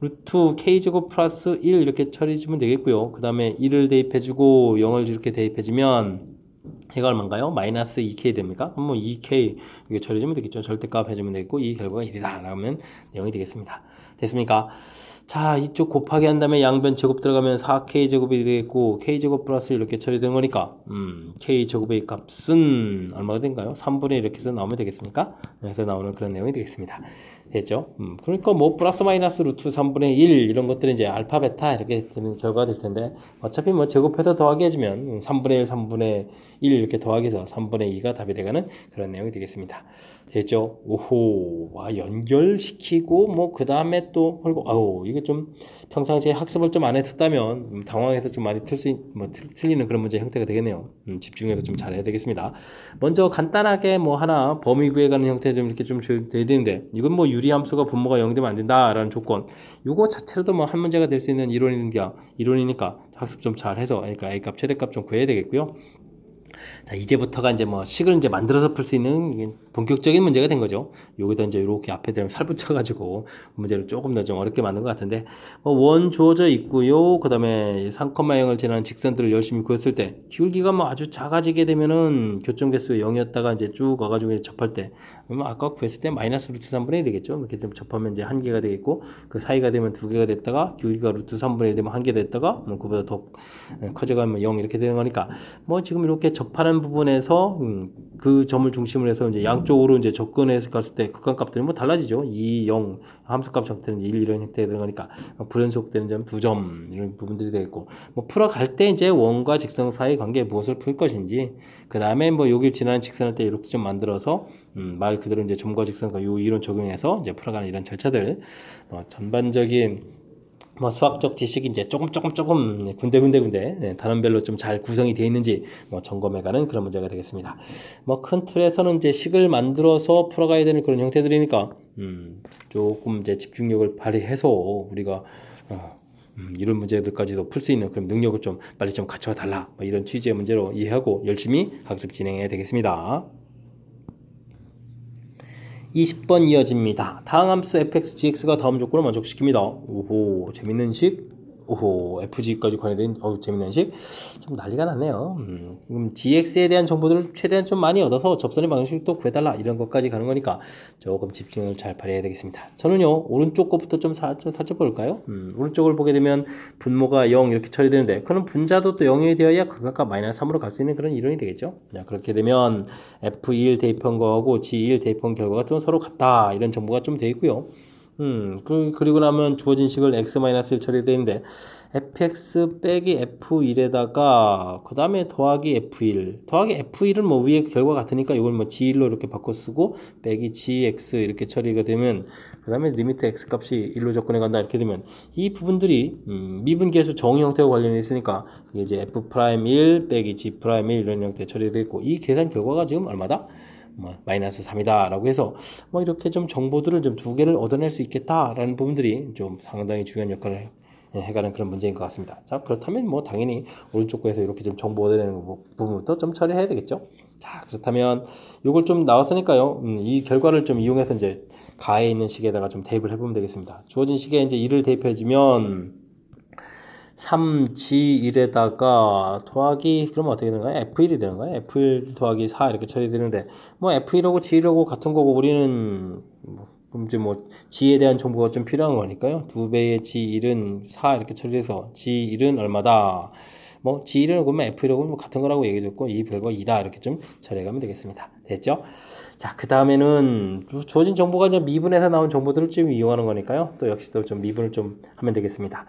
A: 루트 k제곱 플러스 1 이렇게 처리해주면 되겠고요. 그 다음에 1을 대입해주고 0을 이렇게 대입해주면 이가 얼마인가요? 마이너스 2k 됩니까? 그럼 뭐 2k 이게 처리해주면 되겠죠. 절대값 해주면 되겠고 이 결과가 1이다 라면 내용이 되겠습니다. 됐습니까? 자, 이쪽 곱하기 한 다음에 양변 제곱 들어가면 4k제곱이 되겠고 k제곱 플러스 이렇게 처리된 거니까 k제곱의 값은 얼마가 된가요? 3분의 1 이렇게 해서 나오면 되겠습니까? 그래서 나오는 그런 내용이 되겠습니다. 됐죠? 그러니까 뭐 플러스 마이너스 루트 3분의 1 이런 것들은 이제 알파 베타 이렇게 되는 결과가 될 텐데 어차피 뭐 제곱해서 더하기 해주면 3분의 1 3분의 1 이렇게 더하기해서 3분의 2가 답이 되가는 그런 내용이 되겠습니다. 됐죠? 오호, 와, 연결시키고 뭐 그 다음에 또 헐고 아우 이게 좀 평상시에 학습을 좀 안 해뒀다면 당황해서 좀 많이 틀리는 그런 문제 형태가 되겠네요. 집중해서 좀 잘해야 되겠습니다. 먼저 간단하게 뭐 하나 범위 구해가는 형태 좀 이렇게 좀 돼야 되는데 이건 뭐 유리함수가 분모가 0되면 안 된다라는 조건 요거 자체로도 뭐 한 문제가 될 수 있는 이론이니까 학습 좀 잘해서 그러니까 A값 최대값 좀 구해야 되겠고요. 자, 이제부터가 이제 뭐 식을 이제 만들어서 풀 수 있는 본격적인 문제가 된 거죠. 여기다 이제 이렇게 앞에 대면 살 붙여가지고 문제를 조금 더 좀 어렵게 만든 것 같은데, 원 주어져 있고요. 그 다음에 3,0을 지나는 직선들을 열심히 구했을 때, 기울기가 뭐 아주 작아지게 되면은 교점 개수가 0이었다가 이제 쭉 와가지고 접할 때, 그러면 아까 구했을 때 마이너스 루트 3분의 1이겠죠. 이렇게 좀 접하면 이제 1개가 되겠고, 그 사이가 되면 2개가 됐다가, 기울기가 루트 3분의 1 되면 1개 됐다가, 뭐 그보다 더 커져가면 0 이렇게 되는 거니까, 뭐 지금 이렇게 접하는 부분에서 그 점을 중심으로 해서 이제 양쪽으로 이제 접근해서 갔을 때 극한값들이 뭐 달라지죠. 2, 0, 함수값 형태는 1 이런 형태가 되는 거니까 불연속되는 점 2점 이런 부분들이 되겠고 뭐 풀어갈 때 이제 원과 직선 사이 관계 무엇을 풀 것인지 그 다음에 뭐 여길 지나는 직선할 때 이렇게 좀 만들어서 말 그대로 이제 점과 직선과 요 이론 적용해서 이제 풀어가는 이런 절차들 전반적인 뭐 수학적 지식이 이제 조금 군데 단원별로 좀 잘 구성이 되어 있는지 뭐 점검해가는 그런 문제가 되겠습니다. 뭐 큰 틀에서는 이제 식을 만들어서 풀어가야 되는 그런 형태들이니까 조금 이제 집중력을 발휘해서 우리가 이런 문제들까지도 풀 수 있는 그런 능력을 좀 빨리 좀 갖춰 달라 뭐 이런 취지의 문제로 이해하고 열심히 학습 진행해야 되겠습니다. 20번 이어집니다. 다음 함수 fx, gx가 다음 조건을 만족시킵니다. 오호, 재밌는 식. 오호, fg까지 관여된 재밌는 식. 좀 난리가 났네요. 지금 gx에 대한 정보들을 최대한 좀 많이 얻어서 접선의 방식도 구해달라 이런 것까지 가는 거니까 조금 집중을 잘 발휘해야 되겠습니다. 저는요 오른쪽 것부터 좀 살짝 볼까요? 오른쪽을 보게 되면 분모가 0 이렇게 처리되는데 그럼 분자도 또 0이 되어야 극한값 마이너스 3으로 갈 수 있는 그런 이론이 되겠죠. 자, 그렇게 되면 f2 대입한 거하고 g1 대입한 결과가 좀 서로 같다 이런 정보가 좀 되어 있고요. 그리고 나면 주어진 식을 x-1 처리되는데 fx 빼기 f1에다가 그 다음에 더하기 f1 더하기 f1은 뭐 위에 결과 같으니까 이걸 뭐 g1로 이렇게 바꿔 쓰고 빼기 gx 이렇게 처리가 되면 그 다음에 리미트 x 값이 1로 접근해 간다 이렇게 되면 이 부분들이 미분계수 정의 형태와 관련이 있으니까 이게 이제 f'1 빼기 g'1 이런 형태 처리되어 있고 이 계산 결과가 지금 얼마다? 마이너스 3이다 라고 해서 뭐 이렇게 좀 정보들을 좀 두 개를 얻어낼 수 있겠다 라는 부분들이 좀 상당히 중요한 역할을 해가는 그런 문제인 것 같습니다. 자, 그렇다면 뭐 당연히 오른쪽 거에서 이렇게 좀 정보 얻어내는 부분부터 좀 처리해야 되겠죠. 자, 그렇다면 이걸 좀 나왔으니까요. 이 결과를 좀 이용해서 이제 가에 있는 식에다가 좀 대입을 해보면 되겠습니다. 주어진 식에 이제 1을 대입해주면 3G1에다가 더하기 그러면 어떻게 되는 거예요? F1이 되는 거예요? F1 더하기 4 이렇게 처리되는데 뭐 F1하고 G1하고 같은 거고 우리는 이제 뭐 G에 대한 정보가 좀 필요한 거니까요. 2배의 G1은 4 이렇게 처리해서 G1은 얼마다? 뭐 G1은 그러면 F1하고 뭐 같은 거라고 얘기해줬고 이 별거 2다 이렇게 좀 처리해가면 되겠습니다. 됐죠? 자, 그 다음에는 주어진 정보가 이제 미분에서 나온 정보들을 좀 이용하는 거니까요. 또 역시 또 좀 미분을 좀 하면 되겠습니다.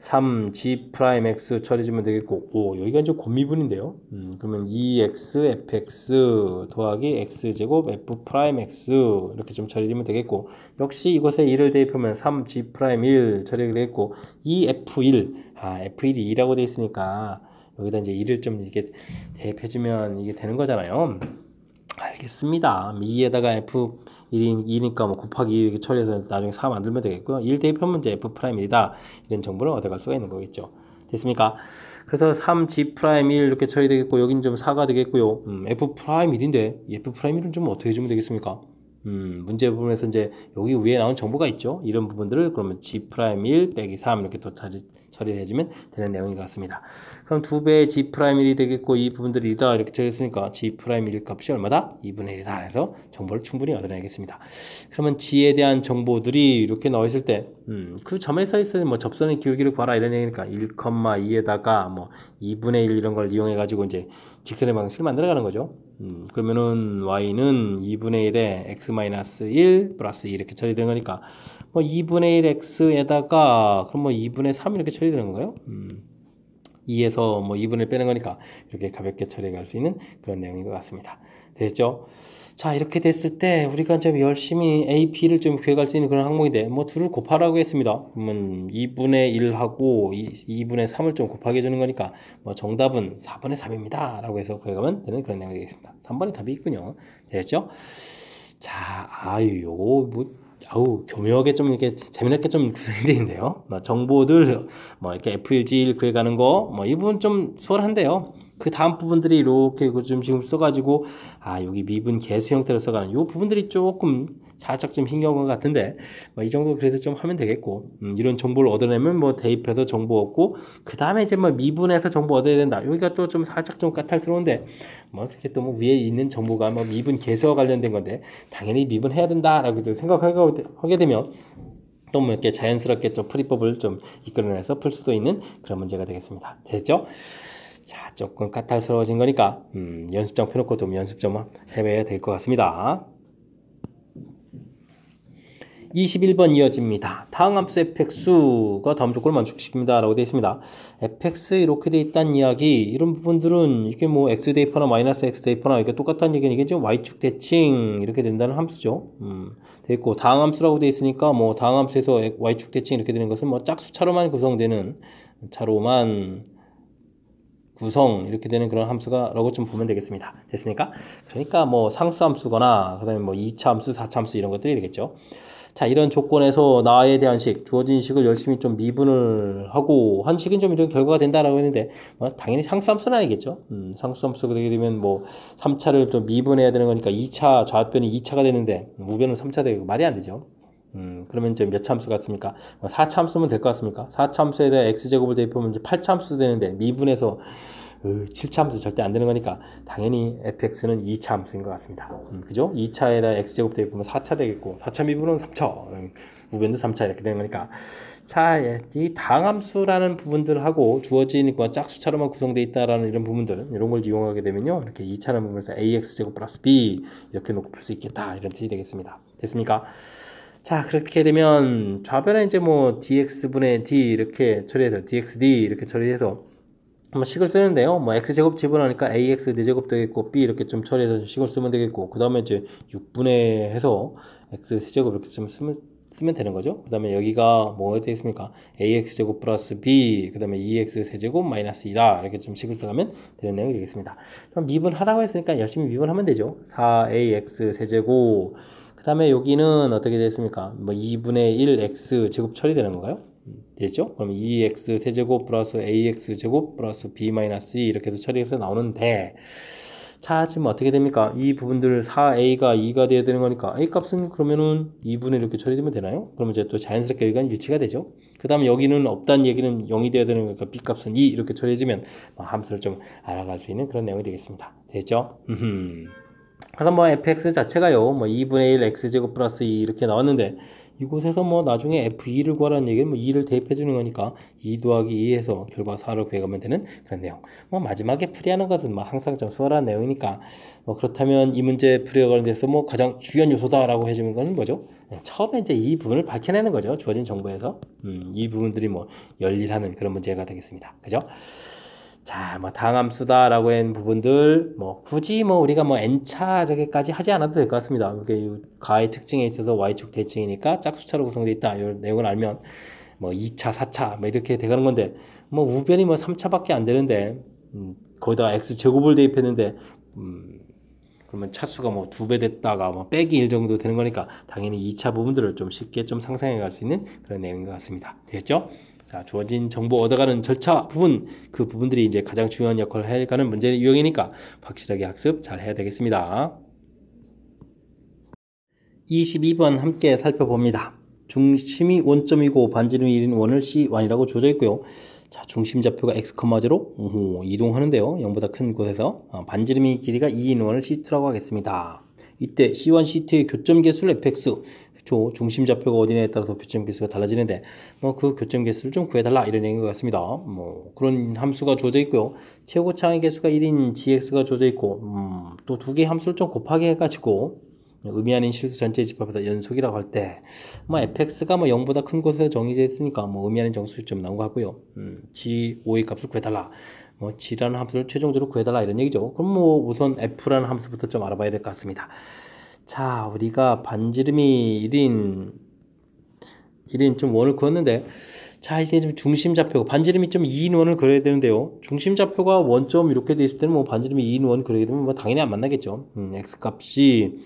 A: 3g 프라임 x 처리해주면 되겠고, 오, 여기가 이제 곱미분인데요. 그러면 2x fx 더하기 x제곱 f 프라임 x 이렇게 좀 처리해주면 되겠고, 역시 이곳에 1을 대입하면 3g 프라임 1 처리가 되겠고, 2f1, f1이 2라고 되어 있으니까 여기다 이제 1을 좀 이렇게 대입해주면 이게 되는 거잖아요. 알겠습니다. 2에다가 f1이니까 뭐 곱하기 2 이렇게 처리해서 나중에 4 만들면 되겠고요. 1 대입하면 이제 f'1이다. 이런 정보를 얻어갈 수가 있는 거겠죠. 됐습니까? 그래서 3g'1 이렇게 처리되겠고, 여긴 좀 4가 되겠고요. f'1인데, f'1은 좀 어떻게 해주면 되겠습니까? 문제 부분에서 이제 여기 위에 나온 정보가 있죠. 이런 부분들을 그러면 g'1 빼기 3 이렇게 또 처리를 해주면 되는 내용인 것 같습니다. 그럼 2배의 g'1이 되겠고, 이 부분들이 다 이렇게 처리했으니까 g'1 값이 얼마다? 2분의 1이다. 해서 정보를 충분히 얻어내겠습니다. 그러면 g에 대한 정보들이 이렇게 나와 있을 때, 그 점에 서 있을 뭐 접선의 기울기를 구하라 이런 얘기니까 1,2에다가 뭐 2분의 1 이런 걸 이용해 가지고 이제 직선의 방식을 만들어가는 거죠. 그러면은 y는 2분의 1에 x-1 플러스 2 이렇게 처리되는 거니까 뭐 2분의 1 x에다가 그럼 뭐 2분의 3 이렇게 처리되는 건가요? 2에서 뭐 2분의 1 빼는 거니까 이렇게 가볍게 처리해 갈 수 있는 그런 내용인 것 같습니다. 됐죠? 자, 이렇게 됐을 때 우리가 좀 열심히 A, B를 좀 구해갈 수 있는 그런 항목인데 뭐 둘을 곱하라고 했습니다. 그러면 2분의 1하고 2분의 3을 좀 곱하게 해주는 거니까 뭐 정답은 4분의 3입니다. 라고 해서 구해가면 되는 그런 내용이 되겠습니다. 3번에 답이 있군요. 됐죠? 자, 교묘하게 좀 이렇게 재미있게 좀 구성이 되어 있는데요. 정보들, 이렇게 F1G1 구해가는 거, 이 부분 좀 수월한데요. 그 다음 부분들이 이렇게 좀 지금 써가지고, 여기 미분 계수 형태로 써가는 이 부분들이 조금 살짝 좀 힘겨운 것 같은데, 이 정도 그래도 좀 하면 되겠고, 이런 정보를 얻어내면 대입해서 정보 얻고, 그 다음에 이제 미분해서 정보 얻어야 된다. 여기가 또 좀 살짝 좀 까탈스러운데, 그렇게 또 위에 있는 정보가 미분 계수와 관련된 건데, 당연히 미분해야 된다라고 생각하게 되면, 또 이렇게 자연스럽게 좀 풀이법을 좀 이끌어내서 풀 수도 있는 그런 문제가 되겠습니다. 됐죠? 자, 조금 까탈스러워진 거니까 연습장 펴놓고 좀 연습 좀 해봐야 될 것 같습니다. 21번 이어집니다. 다음 함수 fx가 다음 조건을 만족시킵니다. 라고 되어 있습니다. fx 이렇게 되어 있다는 이야기, 이런 부분들은 이게 뭐 x 대입하나 마이너스 x 대입하나 이게 똑같다는 얘기는 이게 좀 y축 대칭 이렇게 된다는 함수죠. 됐고, 다음 함수라고 되어 있으니까 뭐 다음 함수에서 y축 대칭 이렇게 되는 것은 뭐 짝수차로만 구성되는 구성 이렇게 되는 그런 함수가 라고 좀 보면 되겠습니다. 됐습니까? 그러니까 뭐 상수 함수거나 그다음에 뭐 2차 함수, 4차 함수 이런 것들이 되겠죠. 자, 이런 조건에서 나에 대한 식, 주어진 식을 열심히 좀 미분을 하고 한 식은 좀 이런 결과가 된다라고 했는데 당연히 상수함수는 아니겠죠. 상수함수가 되게 되면 뭐 3차를 좀 미분해야 되는 거니까 2차 좌변이 2차가 되는데 우변은 3차 되고 말이 안 되죠. 그러면 이제 몇 차 함수 같습니까? 4차 함수면 될 것 같습니까? 4차 함수에 대해 x제곱을 대입하면 이제 8차 함수 되는데 미분해서 7차 함수 절대 안 되는 거니까 당연히 fx는 2차 함수인 것 같습니다. 그죠? 2차에다 x제곱 대입하면 4차 되겠고 4차 미분은 3차, 우변도 3차 이렇게 되는 거니까 자, 이 당함수라는 부분들하고 주어진 짝수차로만 구성되어 있다라는 이런 부분들 이런 걸 이용하게 되면요 이렇게 2차라는 부분에서 ax제곱 플러스 b 이렇게 놓고 풀 수 있겠다 이런 뜻이 되겠습니다. 됐습니까? 자, 그렇게 되면 좌변에 이제 뭐 dx분의 d 이렇게 처리해서 dxd 이렇게 처리해서 식을 쓰는데요. 뭐 x제곱 집어넣으니까 ax 4제곱 되겠고 b 이렇게 좀 처리해서 식을 쓰면 되겠고 그 다음에 이제 6분의 해서 x 세제곱 이렇게 좀 쓰면 되는 거죠. 그 다음에 여기가 뭐가 되겠습니까? ax제곱 플러스 b 그 다음에 2x 세제곱 마이너스 2다 이렇게 좀 식을 써가면 되는 내용이 되겠습니다. 그럼 미분하라고 했으니까 열심히 미분하면 되죠. 4ax 세제곱 그 다음에 여기는 어떻게 되겠습니까? 뭐 2분의 1x 제곱 처리되는 건가요? 되죠? 그럼 2x 세제곱 플러스 ax 제곱 플러스 b 마이너스 2 이렇게 해서 처리해서 나오는데 자, 지금 어떻게 됩니까? 이 부분들 4a가 2가 돼야 되는 거니까 a 값은 그러면은 2분의 이렇게 처리되면 되나요? 그러면 이제 또 자연스럽게 여기가 유치가 되죠. 그 다음에 여기는 없다는 얘기는 0이 돼야 되는 거니까 b 값은 2 이렇게 처리해주면 함수를 좀 알아갈 수 있는 그런 내용이 되겠습니다. 됐죠? 그래서 fx 자체가요 2분의 1 x제곱 플러스 2 이렇게 나왔는데 이곳에서 뭐 나중에 F2를 구하라는 얘기는 뭐 2를 대입해 주는 거니까 2 더하기 2에서 결과 4를 구해가면 되는 그런 내용. 뭐 마지막에 풀이하는 것은 뭐 항상 좀 수월한 내용이니까 뭐 그렇다면 이 문제 풀이에 관련돼서 뭐 가장 중요한 요소다라고 해주는 거는 뭐죠? 처음에 이제 이 부분을 밝혀내는 거죠. 주어진 정보에서 이 부분들이 뭐 열일하는 그런 문제가 되겠습니다. 그죠? 자, 뭐 당함수다라고 한 부분들 뭐 굳이 뭐 우리가 뭐 n차 이렇게까지 하지 않아도 될 것 같습니다. 이게 가의 특징에 있어서 y축 대칭이니까 짝수차로 구성되어 있다. 이 내용을 알면 뭐 2차, 4차 뭐 이렇게 돼가는 건데 뭐 우변이 뭐 3차밖에 안 되는데 거기다 x 제곱을 대입했는데 그러면 차수가 뭐 2배 됐다가 뭐 빼기 1 정도 되는 거니까 당연히 2차 부분들을 좀 쉽게 좀 상상해 갈 수 있는 그런 내용인 것 같습니다. 되겠죠? 자, 주어진 정보 얻어가는 절차 부분, 그 부분들이 이제 가장 중요한 역할을 해가는 문제 유형이니까 확실하게 학습 잘 해야 되겠습니다. 22번 함께 살펴봅니다. 중심이 원점이고 반지름이 1인 원을 C1이라고 주어져 있고요. 자, 중심 좌표가 x, 0로 이동하는데요. 0보다 큰 곳에서 반지름이 길이가 2인 원을 C2라고 하겠습니다. 이때 C1, C2의 교점 개수를 fx, 중심 좌표가 어디냐에 따라서 교점 개수가 달라지는데 뭐 그 교점 개수를 좀 구해달라 이런 얘기인 것 같습니다. 뭐 그런 함수가 주어져 있고요. 최고차의 개수가 1인 gx가 주어져 있고 또 두 개의 함수를 좀 곱하게 해가지고 의미 아닌 실수 전체 집합에서 연속이라고 할 때 뭐 fx가 뭐 0보다 큰 곳에서 정의되어 있으니까 뭐 의미 아닌 정수를 좀 나온 것 같고요. g5의 값을 구해달라. 뭐 g라는 함수를 최종적으로 구해달라 이런 얘기죠. 그럼 뭐 우선 f라는 함수부터 좀 알아봐야 될 것 같습니다. 자, 우리가 반지름이 1인 좀 원을 그었는데 자, 이제 좀 중심 좌표 반지름이 좀 2인 원을 그려야 되는데요. 중심 좌표가 원점 이렇게 돼 있을 때는 뭐 반지름이 2인 원 그리게 되면 뭐 당연히 안 만나겠죠. x 값이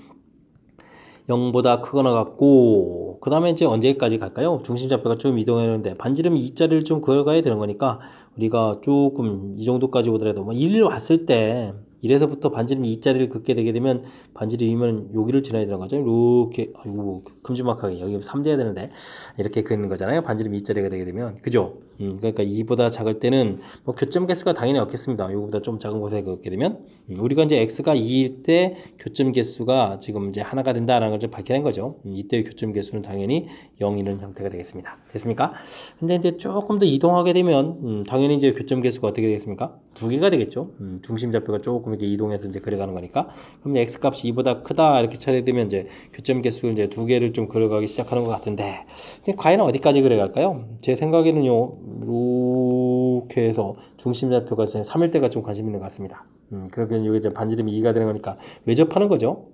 A: 0보다 크거나 같고 그 다음에 이제 언제까지 갈까요? 중심 좌표가 좀 이동했는데 반지름 2자리를 좀 그어가야 되는 거니까 우리가 조금 이 정도까지 오더라도 뭐 1 왔을 때 1에서부터 반지름 2자리를 긋게 되게 되면 반지름이면 여기를 지나야 되는 거죠. 이렇게 아이고 큼지막하게 여기 3 돼야 되는데 이렇게 긋는 거잖아요. 반지름 2자리가 되게 되면 그죠? 그러니까 2보다 작을 때는 뭐 교점 개수가 당연히 없겠습니다. 이거보다 좀 작은 곳에 긋게 되면 우리가 이제 x가 2일 때 교점 개수가 지금 이제 하나가 된다라는 걸 좀 밝혀낸 거죠. 이때의 교점 개수는 당연히 0이는 형태가 되겠습니다. 됐습니까? 근데 이제 조금 더 이동하게 되면 당연히 이제 교점 개수가 어떻게 되겠습니까? 2개가 되겠죠. 중심 좌표가 조금 이렇게 이동해서 이제 그려가는 거니까. 그럼 x 값이 2보다 크다 이렇게 처리되면 이제 교점 개수를 이제 2개를 좀 그려가기 시작하는 것 같은데 근데 과연 어디까지 그려갈까요? 제 생각에는요 이렇게 해서 중심 좌표가 3일 때가 좀 관심 있는 것 같습니다. 그러면 여기 이제 반지름이 2가 되는 거니까 외접하는 거죠.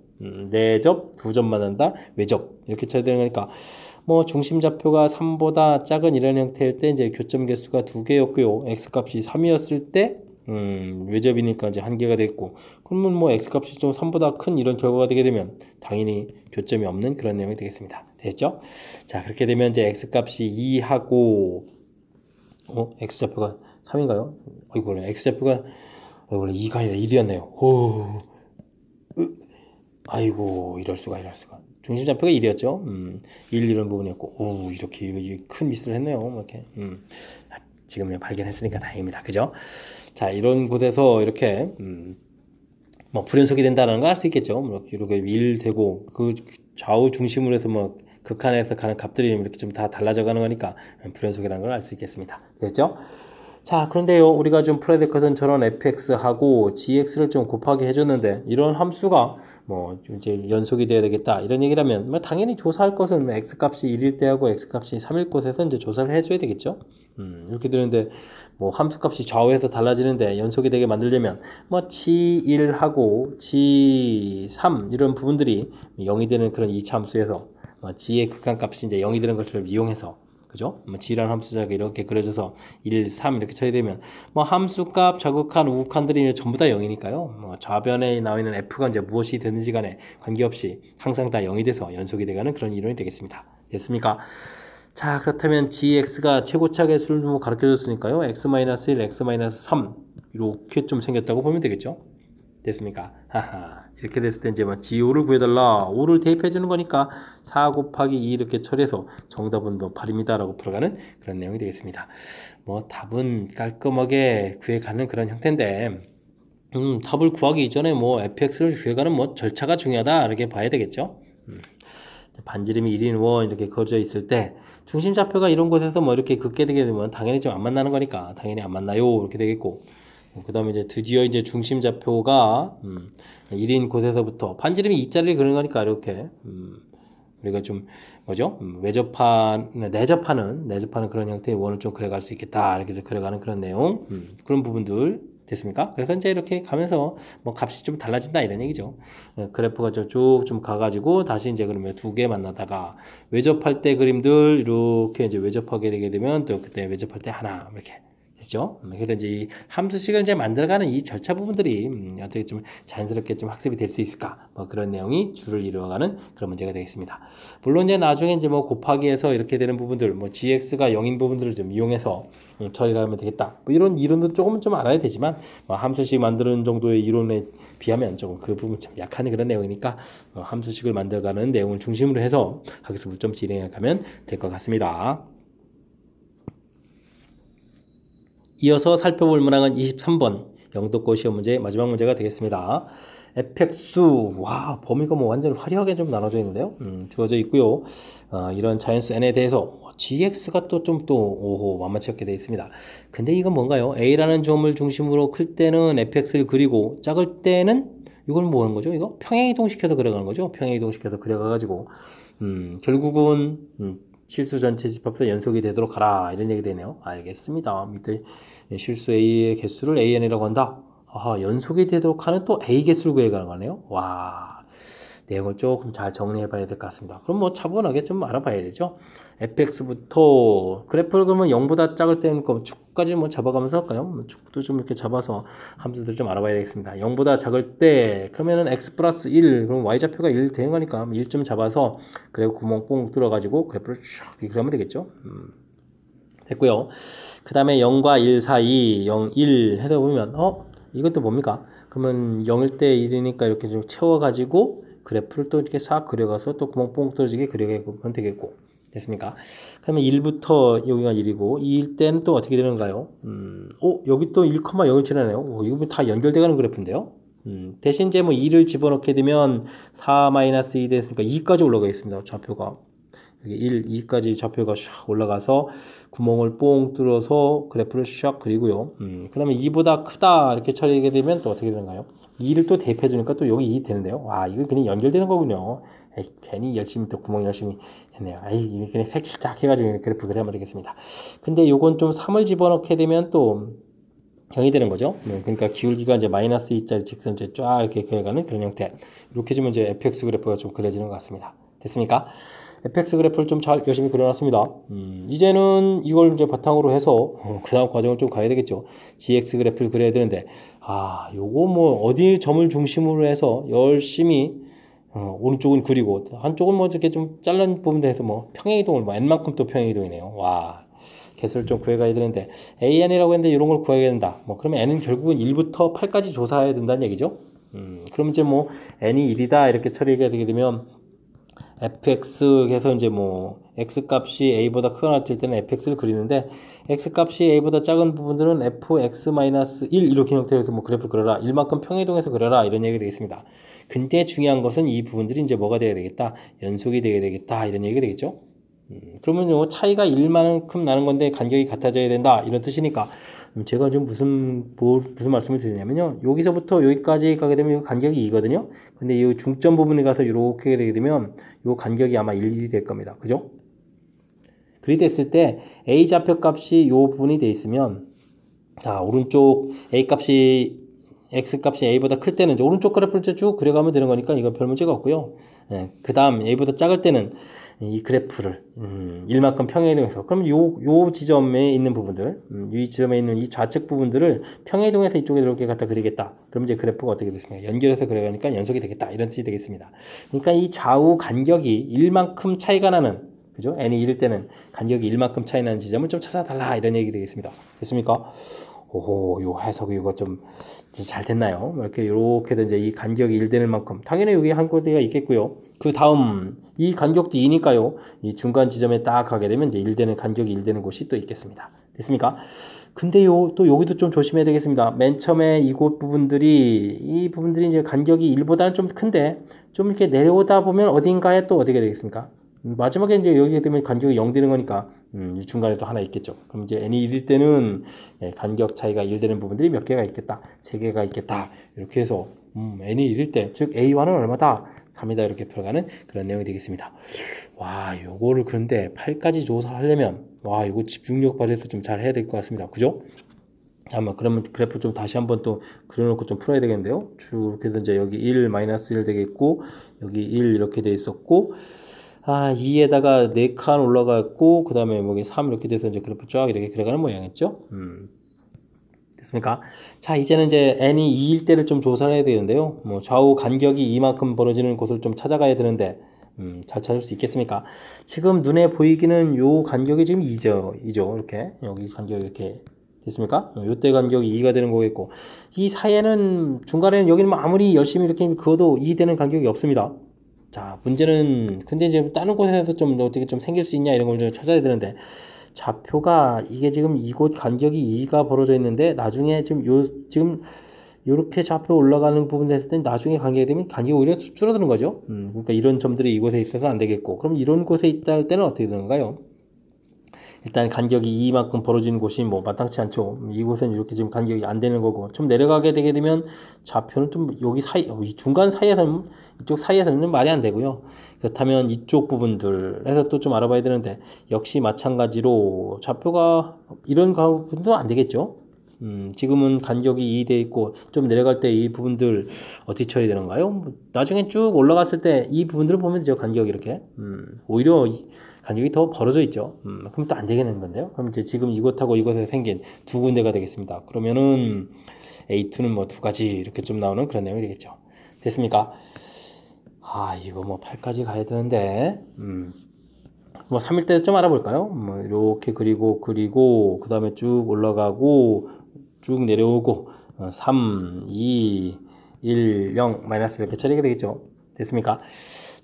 A: 내접, 2점 만난다, 외접 이렇게 쳐야 되는 거니까 뭐 중심 좌표가 3보다 작은 이런 형태일 때 이제 교점 개수가 2개였고요. x 값이 3이었을 때 외접이니까 이제 1개가 됐고 그러면 뭐 x 값이 좀 3보다 큰 이런 결과가 되게 되면 당연히 교점이 없는 그런 내용이 되겠습니다. 됐죠? 자, 그렇게 되면 이제 x 값이 2하고 x 좌표가 3인가요? 이거 x 좌표가 원래 2가 아니라 1이었네요. 아이고 이럴 수가. 중심 좌표가 1이었죠. 1 이런 부분이었고 이렇게 큰 미스를 했네요. 이렇게 지금 발견했으니까 다행입니다. 그죠? 자, 이런 곳에서 이렇게 뭐 불연속이 된다는 걸 알 수 있겠죠. 이렇게 1 되고 그 좌우 중심으로 해서 뭐 극한에서 가는 값들이 이렇게 좀 다 달라져 가는 거니까 불연속이라는 걸 알 수 있겠습니다. 됐죠? 자, 그런데요 우리가 좀 풀어야 될 것은 저런 fx하고 gx를 좀 곱하게 해줬는데 이런 함수가 뭐 이제 연속이 돼야 되겠다 이런 얘기라면 뭐 당연히 조사할 것은 x 값이 1일 때하고 x 값이 3일 곳에서 이제 조사를 해줘야 되겠죠. 이렇게 되는데 뭐 함수 값이 좌우에서 달라지는데 연속이 되게 만들려면 뭐 g1하고 g3 이런 부분들이 0이 되는 그런 2차 함수에서 g의 극한 값이 이제 0이 되는 것을 이용해서 그죠? 뭐 g라는 함수자가 이렇게 그려져서 1, 3 이렇게 처리되면 뭐 함수값, 좌극한, 우극한들이 전부 다 0이니까요. 뭐 좌변에 나와 있는 f가 이제 무엇이 되는지 간에 관계없이 항상 다 0이 돼서 연속이 돼가는 그런 이론이 되겠습니다. 됐습니까? 자, 그렇다면 gx가 최고차 개수를 뭐 가르쳐 줬으니까요. x-1, x-3 이렇게 좀 생겼다고 보면 되겠죠? 됐습니까? 하하. 이렇게 됐을 때 이제 뭐 G5를 구해달라. 5를 대입해 주는 거니까 4 곱하기 2 이렇게 처리해서 정답은 뭐 8입니다. 라고 풀어가는 그런 내용이 되겠습니다. 뭐 답은 깔끔하게 구해가는 그런 형태인데, 답을 구하기 이전에 뭐 fx를 구해가는 뭐 절차가 중요하다. 이렇게 봐야 되겠죠. 반지름이 1인 원 이렇게 그어져 있을 때 중심 좌표가 이런 곳에서 뭐 이렇게 긋게 되게 되면 당연히 좀 안 만나는 거니까 당연히 안 만나요 이렇게 되겠고, 그 다음에 이제 드디어 이제 중심 좌표가 1인 곳에서부터 반지름이 2짜리를 그리는 거니까 이렇게 우리가 좀 뭐죠? 내접하는 그런 형태의 원을 좀 그려갈 수 있겠다 이렇게 해서 그려가는 그런 내용, 그런 부분들 됐습니까? 그래서 이제 이렇게 가면서 뭐 값이 좀 달라진다 이런 얘기죠. 그래프가 쭉 좀 가가지고 다시 이제 그러면 두 개 만나다가 외접할 때 그림들 이렇게 이제 외접하게 되게 되면 또 그때 외접할 때 하나 이렇게 됐죠. 그래서 이제 이 함수식을 이제 만들어가는 이 절차 부분들이 어떻게 좀 자연스럽게 좀 학습이 될 수 있을까, 뭐 그런 내용이 줄을 이루어가는 그런 문제가 되겠습니다. 물론 이제 나중에 이제 뭐 곱하기에서 이렇게 되는 부분들, 뭐 gx가 0인 부분들을 좀 이용해서 처리를 하면 되겠다, 뭐 이런 이론도 조금은 좀 알아야 되지만 뭐 함수식 만드는 정도의 이론에 비하면 조금 그 부분 참 약한 그런 내용이니까 함수식을 만들어가는 내용을 중심으로 해서 학습을 좀 진행해 가면 될 것 같습니다. 이어서 살펴볼 문항은 23번 영도고 시험 문제 마지막 문제가 되겠습니다. fx, 와, 범위가 뭐 완전 화려하게 좀 나눠져 있는데요. 주어져 있고요. 이런 자연수 n에 대해서 gx가 오호 만만치 않게 되어 있습니다. 근데 이건 뭔가요? a라는 점을 중심으로 클 때는 fx를 그리고 작을 때는 이건 뭐 하는 거죠? 이거 평행이동시켜서 그려가는 거죠. 평행이동시켜서 그려가가지고 결국은 실수 전체 집합도 연속이 되도록 하라 이런 얘기 되네요. 알겠습니다. 밑에 실수 A의 개수를 AN이라고 한다. 아하, 연속이 되도록 하는 또 A 개수를 구해가는 거네요. 와, 내용을 조금 잘 정리해 봐야 될 것 같습니다. 그럼 뭐 차분하게 좀 알아봐야 되죠. fx부터 그래프를 그러면 0보다 작을 때는 축까지 뭐 잡아가면서 할까요? 축도 좀 이렇게 잡아서 함수들 좀 알아봐야 되겠습니다. 0보다 작을 때 그러면은 x 플러스 1, 그럼 y 좌표가 1 되는 거니까 1점 잡아서 그래프 구멍 뽕 뚫어가지고 그래프를 쭉 이렇게 하면 되겠죠. 됐고요. 그 다음에 0과 1 사이 0, 1 해서 보면 이것도 뭡니까? 그러면 0일 때 1이니까 이렇게 좀 채워가지고 그래프를 또 이렇게 싹 그려가서 또 구멍 뽕 뚫어지게 그려가면 되겠고, 됐습니까? 그러면 1부터 여기가 1이고 2일 때는 또 어떻게 되는가요? 여기 또 1,0을 칠하네요. 이거 다 연결돼가는 그래프인데요. 대신 이제 뭐 2를 집어넣게 되면 4-2 됐으니까 2까지 올라가 있습니다. 좌표가. 여기 1, 2까지 좌표가 샥 올라가서 구멍을 뽕 뚫어서 그래프를 샥 그리고요. 그 다음에 2보다 크다 이렇게 처리하게 되면 또 어떻게 되는가요? 2를 또 대입해 주니까 또 여기 2 되는데요. 와, 이거 그냥 연결되는 거군요. 에이, 괜히 열심히 또 구멍 열심히 했네요. 이거 그냥 색칠 딱 해가지고 그래프 그려면 되겠습니다. 근데 요건 좀 3을 집어넣게 되면 또 0이 되는 거죠. 그러니까 기울기가 이제 마이너스 2짜리 직선제 쫙 이렇게 그려가는 그런 형태. 이렇게 주면 이제 fx 그래프가 좀 그려지는 것 같습니다. 됐습니까? fx 그래프를 좀 잘 열심히 그려놨습니다. 이제는 이걸 이제 바탕으로 해서 그 다음 과정을 좀 가야 되겠죠. gx 그래프를 그려야 되는데 요거 뭐 어디 점을 중심으로 해서 열심히 오른쪽은 그리고 한쪽은 뭐 이렇게 좀 잘른 부분에 해서 뭐 평행이동을 뭐 n만큼 또 평행이동이네요. 와, 개수를 좀 구해가야 되는데 AN이라고 했는데 이런 걸 구해야 된다. 뭐 그러면 N은 결국은 1부터 8까지 조사해야 된다는 얘기죠. 그럼 이제 뭐 N이 1이다 이렇게 처리가 되게 되면 fx 해서 이제 뭐 x 값이 a보다 크거나 같을 때는 fx를 그리는데 x 값이 a보다 작은 부분들은 fx-1 이렇게 형태로 해서 뭐 그래프를 그려라. 1만큼 평행이동해서 그려라 이런 얘기가 되겠습니다. 근데 중요한 것은 이 부분들이 이제 뭐가 돼야 되겠다? 연속이 돼야 되겠다 이런 얘기가 되겠죠. 그러면 요 차이가 1만큼 나는 건데 간격이 같아져야 된다 이런 뜻이니까 제가 좀 무슨 말씀을 드리냐면요, 여기서부터 여기까지 가게 되면 간격이 2거든요. 근데 이 중점 부분에 가서 이렇게 되게 되면 이 간격이 아마 1이 될 겁니다. 그죠? 그리 됐을 때 a 좌표 값이 이 부분이 돼 있으면 자, 오른쪽 a 값이 x 값이 a보다 클 때는 이제 오른쪽 그래프를 쭉 그려가면 되는 거니까 이건 별 문제가 없고요. 그 다음 a보다 작을 때는 이 그래프를 1만큼 평행이동해서 그럼 요 지점에 있는 부분들, 이 지점에 있는 이 좌측 부분들을 평행이동해서 이쪽에 이렇게 갖다 그리겠다. 그럼 이제 그래프가 어떻게 됐습니까? 연결해서 그려가니까 연속이 되겠다. 이런 뜻이 되겠습니다. 그러니까 이 좌우 간격이 1만큼 차이가 나는, 그죠? n이 1일 때는 간격이 1만큼 차이 나는 지점을 좀 찾아달라. 이런 얘기 되겠습니다. 됐습니까? 오호, 요 해석이 이거 좀 잘 됐나요? 이렇게 이제 이 간격이 1 되는 만큼 당연히 여기 한 곳에가 있겠고요. 그 다음 이 간격도 2니까요. 이 중간 지점에 딱 가게 되면 이제 1 되는 간격이 1 되는 곳이 또 있겠습니다. 됐습니까? 근데요, 또 여기도 좀 조심해야 되겠습니다. 맨 처음에 이곳 부분들이, 이 부분들이 이제 간격이 1보다는 좀 큰데, 좀 이렇게 내려오다 보면 어딘가에 또 어디가 되겠습니까? 마지막에 이제 여기가 되면 간격이 0 되는 거니까, 이 중간에 또 하나 있겠죠. 그럼 이제 n이 1일 때는 간격 차이가 1 되는 부분들이 몇 개가 있겠다. 3개가 있겠다. 이렇게 해서, n이 1일 때, 즉 a1은 얼마다? 3이다. 이렇게 풀어가는 그런 내용이 되겠습니다. 와, 요거를 그런데 8까지 조사하려면, 와, 이거 집중력 발휘해서 좀 잘 해야 될 것 같습니다. 그죠? 아마 그러면 그래프 좀 다시 한번 또 그려놓고 좀 풀어야 되겠는데요. 쭉 이렇게 해서 이제 여기 1, 마이너스 1 되겠고, 여기 1 이렇게 돼 있었고, 2에다가 4칸 올라갔고, 그 다음에 여기 3 이렇게 돼서 이제 그래프 쫙 이렇게 그려가는 모양이었죠. 됐습니까? 자, 이제는 이제 n이 2일 때를 좀 조사를 해야 되는데요. 뭐 좌우 간격이 이만큼 벌어지는 곳을 좀 찾아가야 되는데, 잘 찾을 수 있겠습니까? 지금 눈에 보이기는 요 간격이 지금 2죠. 이렇게. 여기 간격이 이렇게 됐습니까? 요때 간격이 2가 되는 거겠고, 이 사이에는, 중간에는 여기는 뭐 아무리 열심히 이렇게 그어도 2 되는 간격이 없습니다. 자, 문제는, 근데 이제 다른 곳에서 좀 어떻게 좀 생길 수 있냐 이런 걸 좀 찾아야 되는데, 좌표가 이게 지금 이곳 간격이 2가 벌어져 있는데, 나중에 지금 요렇게 좌표 올라가는 부분 됐을 때 나중에 간격이 되면 간격이 오히려 줄어드는 거죠. 그러니까 이런 점들이 이곳에 있어서 안 되겠고, 그럼 이런 곳에 있다 할 때는 어떻게 되는가요? 일단 간격이 이만큼 벌어지는 곳이 뭐 마땅치 않죠. 이곳은 이렇게 지금 간격이 안 되는 거고, 좀 내려가게 되게 되면 좌표는 좀 여기 사이, 이 중간 사이에서는, 이쪽 사이에서는 말이 안 되고요. 그렇다면 이쪽 부분들에서 또 좀 알아봐야 되는데, 역시 마찬가지로 좌표가 이런 부분도 안 되겠죠. 지금은 간격이 2 돼 있고, 좀 내려갈 때 이 부분들 어떻게 처리되는가요? 뭐 나중에 쭉 올라갔을 때 이 부분들을 보면 되죠. 간격이 이렇게. 오히려 간격이 더 벌어져 있죠. 그럼 또 안 되겠는 건데요. 그럼 이제 지금 이곳하고 이곳에 생긴 두 군데가 되겠습니다. 그러면은 A2는 뭐 두 가지 이렇게 좀 나오는 그런 내용이 되겠죠. 됐습니까? 이거 뭐 8까지 가야 되는데, 뭐 3일 때 좀 알아볼까요? 뭐 이렇게 그리고 그 다음에 쭉 올라가고 쭉 내려오고 3, 2, 1, 0 마이너스 이렇게 처리가 되겠죠. 됐습니까?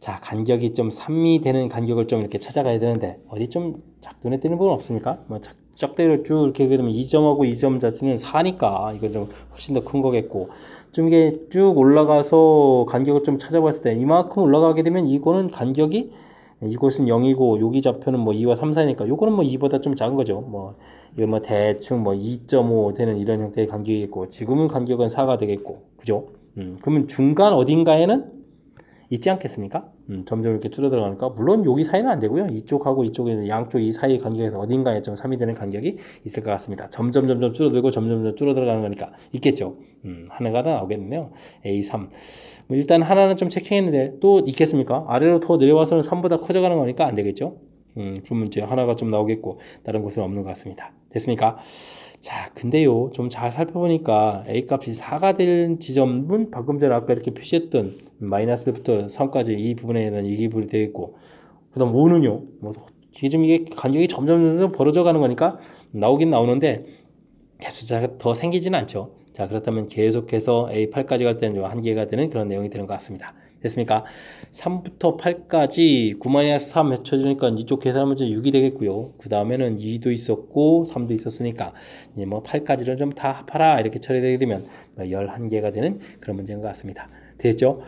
A: 자, 간격이 좀 3이 되는 간격을 좀 이렇게 찾아가야 되는데, 어디 좀 눈에 띄는 부분 없습니까? 뭐 짝대기를 쭉 이렇게 그러면 2점하고 2점 자체는 4니까 이거 좀 훨씬 더 큰 거겠고, 좀 이게 쭉 올라가서 간격을 좀 찾아봤을 때 이만큼 올라가게 되면 이거는 간격이, 이곳은 0이고 여기 좌표는 뭐 2와 3, 4니까 요거는 뭐 2보다 좀 작은 거죠. 뭐 이거 뭐 대충 뭐 2.5 되는 이런 형태의 간격이겠고, 지금은 간격은 4가 되겠고, 그죠? 그러면 중간 어딘가에는 있지 않겠습니까? 점점 이렇게 줄어들어가니까, 물론 여기 사이는 안 되고요. 이쪽하고 이쪽에 양쪽 이 사이 간격에서 어딘가에 좀 3이 되는 간격이 있을 것 같습니다. 점점 줄어들고 점점 줄어들어가는 거니까 있겠죠. 하나가 나오겠네요. A3. 뭐 일단 하나는 좀 체킹했는데 또 있겠습니까? 아래로 더 내려와서는 3보다 커져가는 거니까 안 되겠죠. 그러면 이제 하나가 좀 나오겠고, 다른 곳은 없는 것 같습니다. 됐습니까? 자, 근데요, 좀 잘 살펴보니까 A 값이 4가 될 지점은 방금 전에 아까 이렇게 표시했던 마이너스부터 3까지 이 부분에는 이게 분이 되겠고, 그 다음 5는요, 뭐, 지금 이게 간격이 점점 벌어져 가는 거니까 나오긴 나오는데, 개수가 더 생기지는 않죠. 자, 그렇다면 계속해서 A8까지 갈 때는 한 개가 되는 그런 내용이 되는 것 같습니다. 됐습니까? 3부터 8까지 9-3 해쳐지니까 이쪽 계산하면 6이 되겠고요. 그 다음에는 2도 있었고 3도 있었으니까 이제 뭐 8까지를 좀 다 합하라 이렇게 처리되게 되면 11개가 되는 그런 문제인 것 같습니다. 됐죠?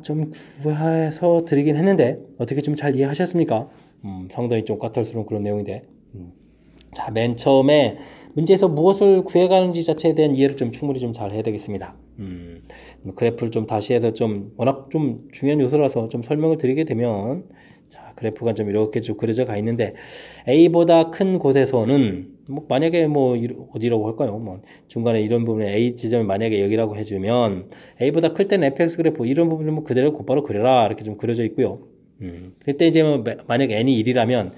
A: 좀 구해서 드리긴 했는데 어떻게 좀 잘 이해하셨습니까? 상당히 좀 까탈스러운 그런 내용인데, 자, 맨 처음에 문제에서 무엇을 구해가는지 자체에 대한 이해를 좀 충분히 좀 잘 해야 되겠습니다. 그래프를 좀 다시 해서 좀 워낙 좀 중요한 요소라서 좀 설명을 드리게 되면, 자, 그래프가 좀 이렇게 좀 그려져 가 있는데, A보다 큰 곳에서는 뭐 만약에 뭐 어디라고 할까요? 뭐 중간에 이런 부분에 A 지점이 만약에 여기라고 해주면, A보다 클 때는 fx 그래프 이런 부분을 뭐 그대로 곧바로 그려라 이렇게 좀 그려져 있고요. 그때 이제 뭐 만약에 n이 1이라면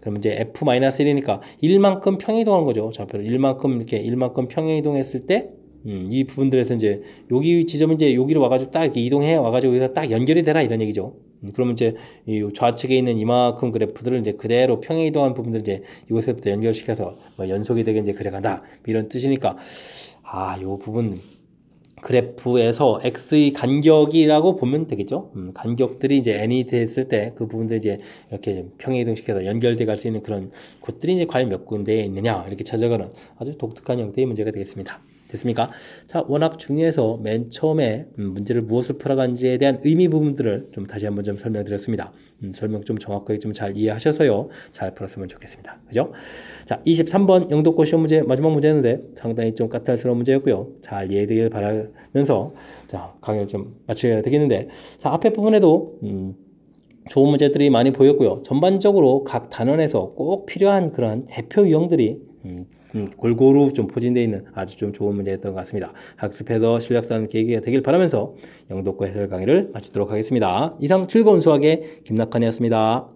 A: 그럼 이제 f-1이니까 1만큼 평행이동하는 거죠. 좌표를 1만큼 평행이동했을 때 이 부분들에서 이제 여기 지점은 이제 여기로 와가지고 딱 이렇게 이동해 와가지고 여기서 딱 연결이 되라 이런 얘기죠. 그러면 이제 이 좌측에 있는 이만큼 그래프들을 이제 그대로 평행이동한 부분들 이제 이곳에부터 연결시켜서 뭐 연속이 되게 이제 그래간다 이런 뜻이니까, 요 부분 그래프에서 x의 간격이라고 보면 되겠죠. 간격들이 이제 n이 됐을 때 그 부분들 이제 이렇게 평행이동시켜서 연결돼 갈 수 있는 그런 곳들이 이제 과연 몇 군데에 있느냐 이렇게 찾아가는 아주 독특한 형태의 문제가 되겠습니다. 됐습니까? 자, 워낙 중요해서 맨 처음에 문제를 무엇을 풀어간지에 대한 의미 부분들을 좀 다시 한번 좀 설명드렸습니다. 설명 좀 정확하게 좀 잘 이해하셔서요. 잘 풀었으면 좋겠습니다. 그죠? 자, 23번 영도권 시험 문제 마지막 문제였는데 상당히 좀 까탈스러운 문제였고요. 잘 이해되길 바라면서 자, 강의를 좀 마쳐야 되겠는데 자, 앞에 부분에도 좋은 문제들이 많이 보였고요. 전반적으로 각 단원에서 꼭 필요한 그런 대표 유형들이 골고루 좀 포진되어 있는 아주 좀 좋은 문제였던 것 같습니다. 학습해서 실력 쌓는 계기가 되길 바라면서 영도권 해설 강의를 마치도록 하겠습니다. 이상 즐거운 수학의 김낙환이었습니다.